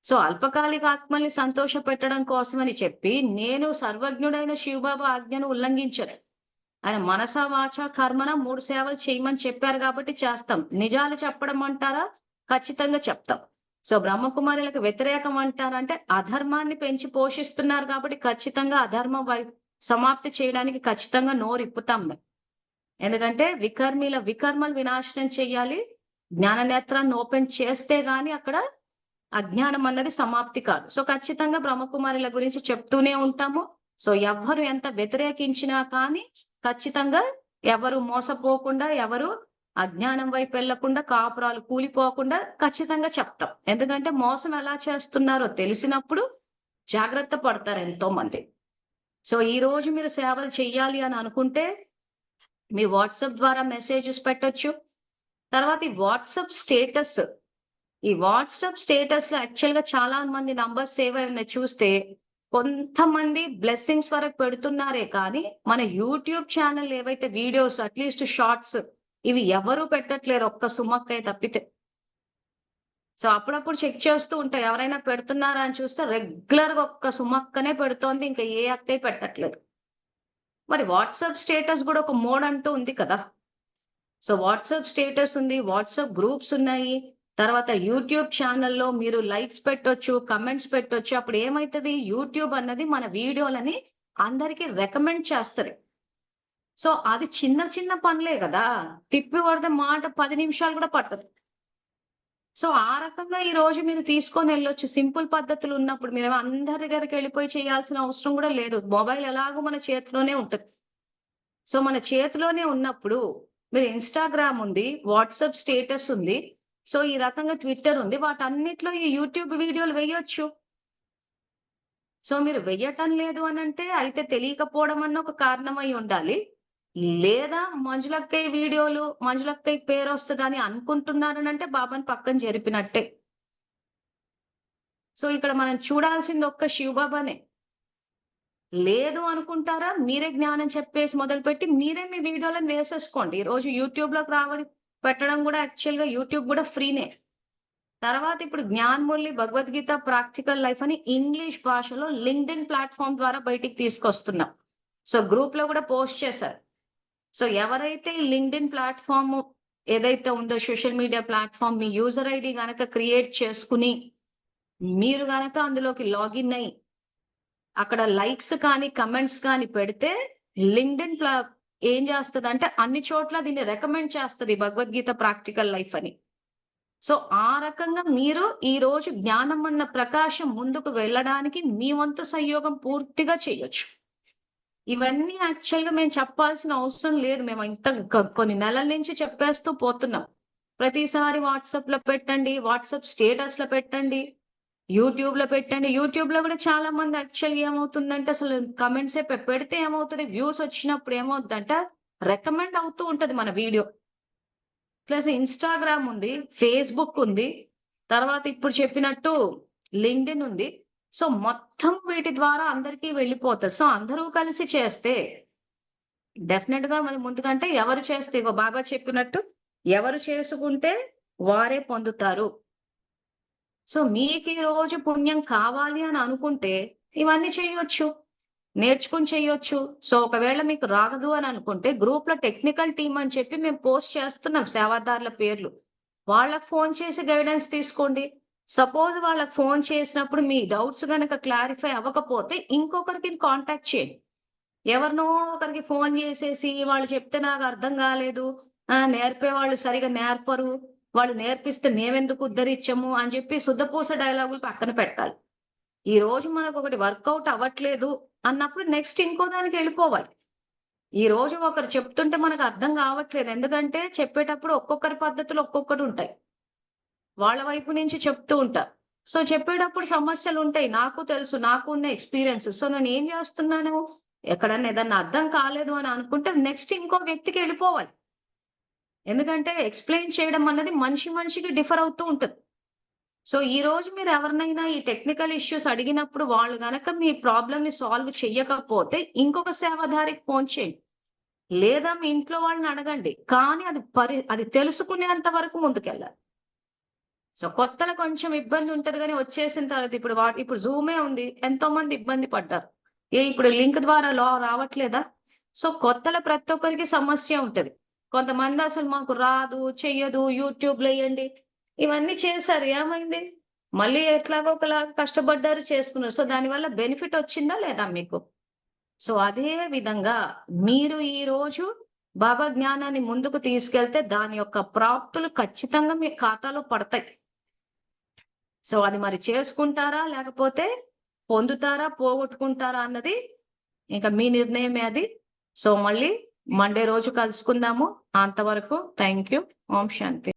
A: సో అల్పకాలిక ఆత్మల్ని సంతోషపెట్టడం కోసమని చెప్పి నేను సర్వజ్ఞుడైన శివబాబా ఆజ్ఞను ఉల్లంఘించను. ఆయన మనస, వాచ, కర్మన 3 సేవలు చేయమని చెప్పారు కాబట్టి చేస్తాం. నిజాలు చెప్పడం అంటారా? ఖచ్చితంగా చెప్తాం. సో బ్రహ్మకుమారులకు వ్యతిరేకం అంటారంటే అధర్మాన్ని పెంచి పోషిస్తున్నారు కాబట్టి ఖచ్చితంగా అధర్మం సమాప్తి చేయడానికి ఖచ్చితంగా నోరిప్పుతాం మేము. ఎందుకంటే వికర్మలు వినాశనం చెయ్యాలి. జ్ఞాన నేత్రాన్ని ఓపెన్ చేస్తే గాని అక్కడ అజ్ఞానం అన్నది సమాప్తి కాదు. సో ఖచ్చితంగా బ్రహ్మకుమారుల గురించి చెప్తూనే ఉంటాము. సో ఎవ్వరు ఎంత వ్యతిరేకించినా కానీ ఖచ్చితంగా ఎవరు మోసపోకుండా, ఎవరు అజ్ఞానం వైపు వెళ్ళకుండా, కాపురాలు కూలిపోకుండా ఖచ్చితంగా చెప్తాం. ఎందుకంటే మోసం ఎలా చేస్తున్నారో తెలిసినప్పుడు జాగ్రత్త పడతారు ఎంతో మంది. సో ఈరోజు మీరు సేవలు చెయ్యాలి అని అనుకుంటే మీ వాట్సాప్ ద్వారా మెసేజెస్ పెట్టొచ్చు. తర్వాత ఈ వాట్సాప్ స్టేటస్‌లో యాక్చువల్‌గా చాలా మంది నంబర్స్ సేవ్ అయి ఉన్నాయి చూస్తే, కొంతమంది బ్లెస్సింగ్స్ వరకు పెడుతున్నారే కానీ, మన యూట్యూబ్ ఛానెల్ ఏవైతే వీడియోస్ అట్‌లీస్ట్ షార్ట్స్ ఇవి ఎవరు పెట్టట్లేరు ఒక్క సుమక్కయ్య తప్పితే. సో అప్పుడప్పుడు చెక్ చేస్తూ ఉంటా. ఎవరైనా పెడుతున్నారా అని చూస్తే రెగ్యులర్‌గా ఒక్క సుమక్కనే పెడుతోంది. ఇంకా ఏ అక్కయ్య పెట్టట్లేదు. మరి వాట్సాప్ స్టేటస్ గూడా ఒక మోడ్ అంటూ ఉంది కదా! సో వాట్సాప్ స్టేటస్ ఉంది. వాట్సాప్ గ్రూప్స్ ఉన్నాయి. తర్వాత యూట్యూబ్ ఛానెల్‌లో మీరు లైక్స్ పెట్టొచ్చు, కామెంట్స్ పెట్టొచ్చు. అప్పుడు ఏమైతది? యూట్యూబ్ అన్నది మన వీడియోలని అందరికి రికమెండ్ చేస్తది. సో అది చిన్న చిన్న పనులే గదా! తిప్పి కొడితే మాట 10 నిమిషాలు గూడా పట్టదు. సో ఆ రకంగా ఈరోజు మీరు తీసుకొనెళ్ళొచ్చు. సింపుల్ పద్ధతులు ఉన్నప్పుడు మీరేమో అందరి దగ్గరికెళ్ళిపోయి చేయాల్సిన అవసరం గూడా లేదు. మొబైల్ ఎలాగో మన చేతిలోనే ఉంటది. సో మన చేతిలోనే ఉన్నప్పుడు మీరు ఇన్‌స్టాగ్రామ్ ఉంది, వాట్సాప్ స్టేటస్ ఉంది. సో ఈ రకంగా ట్విట్టర్ ఉంది. వాటన్నిటిలో ఈ యూట్యూబ్ వీడియోలు వేయొచ్చు. సో మీరు వెయ్యటం లేదు అనంటే అయితే తెలియకపోవడం అన్న ఒక కారణమై ఉండాలి. లేదా మంజులక్కయ్య వీడియోలు, మంజులక్కయ్య పేరొస్తదని అనుకుంటున్నారనంటే బాబాని పక్కన జరిపినట్టే. సో ఇక్కడ మనం చూడాల్సింది ఒక్క శివబాబానే. లేదు అనుకుంటారా? మీరే జ్ఞానం చెప్పేసి మొదలుపెట్టి మీరే మీ వీడియోలను వేసేసుకోండి. ఈరోజు యూట్యూబ్‌లోకి పెట్టడం గూడా యాక్చువల్‌గా యూట్యూబ్ గూడా ఫ్రీనే. తర్వాత ఇప్పుడు జ్ఞానమురళి, భగవద్గీత, ప్రాక్టికల్ లైఫ్ అని ఇంగ్లీష్ భాషలో లింక్డ్ఇన్ ప్లాట్‌ఫార్మ్ ద్వారా బయటికి తీసుకొస్తున్నాం. సో గ్రూప్ లో కూడా పోస్ట్ చేశారు. సో ఎవరైతే లింక్డ్ఇన్ ప్లాట్ఫామ్ ఏదైతే ఉందో సోషల్ మీడియా ప్లాట్ఫామ్ మీ యూజర్ ఐడి గనక క్రియేట్ చేసుకుని మీరు గనక అందులోకి లాగిన్ అయ్యి అక్కడ లైక్స్ కానీ కమెంట్స్ కానీ పెడితే లింక్డ్ఇన్ ఏం చేస్తదంటే అన్ని చోట్ల దీన్ని రికమెండ్ చేస్తది భగవద్గీత ప్రాక్టికల్ లైఫ్ అని. సో ఆ రకంగా మీరు ఈ రోజు జ్ఞానం అన్న ప్రకాశం ముందుకు వెళ్ళడానికి మీ వంతు సంయోగం పూర్తిగా చేయొచ్చు. ఇవన్నీ యాక్చువల్ గా మేము చెప్పాల్సిన అవసరం లేదు. మేము ఇంత కొన్ని నెలల నుంచి చెప్పేస్తూ పోతున్నాం. ప్రతిసారి వాట్సాప్ లో పెట్టండి, వాట్సాప్ స్టేటస్ లో పెట్టండి, యూట్యూబ్ లో పెట్టండి. యూట్యూబ్ లో కూడా చాలా మంది యాక్చువల్ ఏమవుతుందంటే అసలు కమెంట్స్ పెడితే ఏమవుతుంది, వ్యూస్ వచ్చినప్పుడు ఏమవుతుందంటే రికమెండ్ అవుతూ ఉంటది మన వీడియో. ప్లస్ ఇన్స్టాగ్రామ్ ఉంది, ఫేస్బుక్ ఉంది, తర్వాత ఇప్పుడు చెప్పినట్టు లింక్డ్ఇన్ ఉంది. సో మొత్తం వీటి ద్వారా అందరికీ వెళ్ళిపోతుంది. సో అందరూ కలిసి చేస్తే డెఫినెట్ గా మన ముందుకంటే ఎవరు చేస్తే ఇగో బాబా చెప్పినట్టు ఎవరు చేసుకుంటే వారే పొందుతారు. సో మీకు ఈ రోజు పుణ్యం కావాలి అని అనుకుంటే ఇవన్నీ చేయొచ్చు, నేర్చుకుని చేయొచ్చు. సో ఒకవేళ మీకు రాగదు అని అనుకుంటే గ్రూప్ లో టెక్నికల్ టీమ్ అని చెప్పి మేము పోస్ట్ చేస్తున్నాం సేవాదారుల పేర్లు. వాళ్ళకి ఫోన్ చేసి గైడెన్స్ తీసుకోండి. సపోజ్ వాళ్ళకి ఫోన్ చేసినప్పుడు మీ డౌట్స్ గనక క్లారిఫై అవ్వకపోతే ఇంకొకరికి కాంటాక్ట్ చేయండి. ఎవరినో ఒకరికి ఫోన్ చేసేసి వాళ్ళు చెప్తే నాకు అర్థం కాలేదు, నేర్పే వాళ్ళు సరిగా నేర్పరు, వాళ్ళు నేర్పిస్తే మేమెందుకు ఉద్ధరించము అని చెప్పి శుద్ధపూస డైలాగులు పక్కన పెట్టాలి. ఈ రోజు మనకు ఒకటి వర్కౌట్ అవ్వట్లేదు అన్నప్పుడు నెక్స్ట్ ఇంకో దానికి వెళ్ళిపోవాలి. ఈ రోజు ఒకరు చెప్తుంటే మనకు అర్థం కావట్లేదు, ఎందుకంటే చెప్పేటప్పుడు ఒక్కొక్కరి పద్ధతులు ఒక్కొక్కటి ఉంటాయి. వాళ్ళ వైపు నుంచి చెప్తూ ఉంటారు. సో చెప్పేటప్పుడు సమస్యలు ఉంటాయి. నాకు తెలుసు, నాకు ఉన్న ఎక్స్పీరియన్స్. సో నేను ఏం చేస్తున్నాను, ఎక్కడన్నా ఏదన్నా అర్థం కాలేదు అని అనుకుంటే నెక్స్ట్ ఇంకో వ్యక్తికి వెళ్ళిపోవాలి. ఎందుకంటే ఎక్స్ప్లెయిన్ చేయడం అన్నది మనిషికి డిఫర్ అవుతూ ఉంటుంది. సో ఈ రోజు మీరు ఎవరినైనా ఈ టెక్నికల్ ఇష్యూస్ అడిగినప్పుడు వాళ్ళు గనక మీ ప్రాబ్లమ్ ని సాల్వ్ చెయ్యకపోతే ఇంకొక సేవాదారికి ఫోన్ చేయండి, లేదా మీ ఇంట్లో వాళ్ళని అడగండి. కానీ అది తెలుసుకునేంత వరకు ముందుకెళ్ళాలి. సో కొత్తలో కొంచెం ఇబ్బంది ఉంటది కానీ వచ్చేసిన తర్వాత ఇప్పుడు జూమే ఉంది, ఎంతో మంది ఇబ్బంది పడ్డారు. ఇప్పుడు లింక్ ద్వారా రావట్లేదా? సో కొత్తలో ప్రతి ఒక్కరికి సమస్య ఉంటది. కొంతమంది అసలు మాకు రాదు, చెయ్యదు, యూట్యూబ్ లో వేయండి, ఇవన్నీ చేశారు, ఏమైంది? మళ్ళీ ఎట్లాగో ఒకలాగా కష్టపడ్డారు, చేసుకున్నారు. సో దానివల్ల బెనిఫిట్ వచ్చిందా లేదా మీకు? సో అదే విధంగా మీరు ఈ రోజు బాబా జ్ఞానాన్ని ముందుకు తీసుకెళ్తే దాని యొక్క ప్రాప్తులు ఖచ్చితంగా మీ ఖాతాలో పడతాయి. సో అది మరి చేసుకుంటారా, లేకపోతే పొందుతారా, పోగొట్టుకుంటారా అన్నది ఇంకా మీ నిర్ణయమే అది. సో మళ్ళీ మండే రోజు కలుసుకుందాము. అంతవరకు థ్యాంక్ యూ. Om Shanti.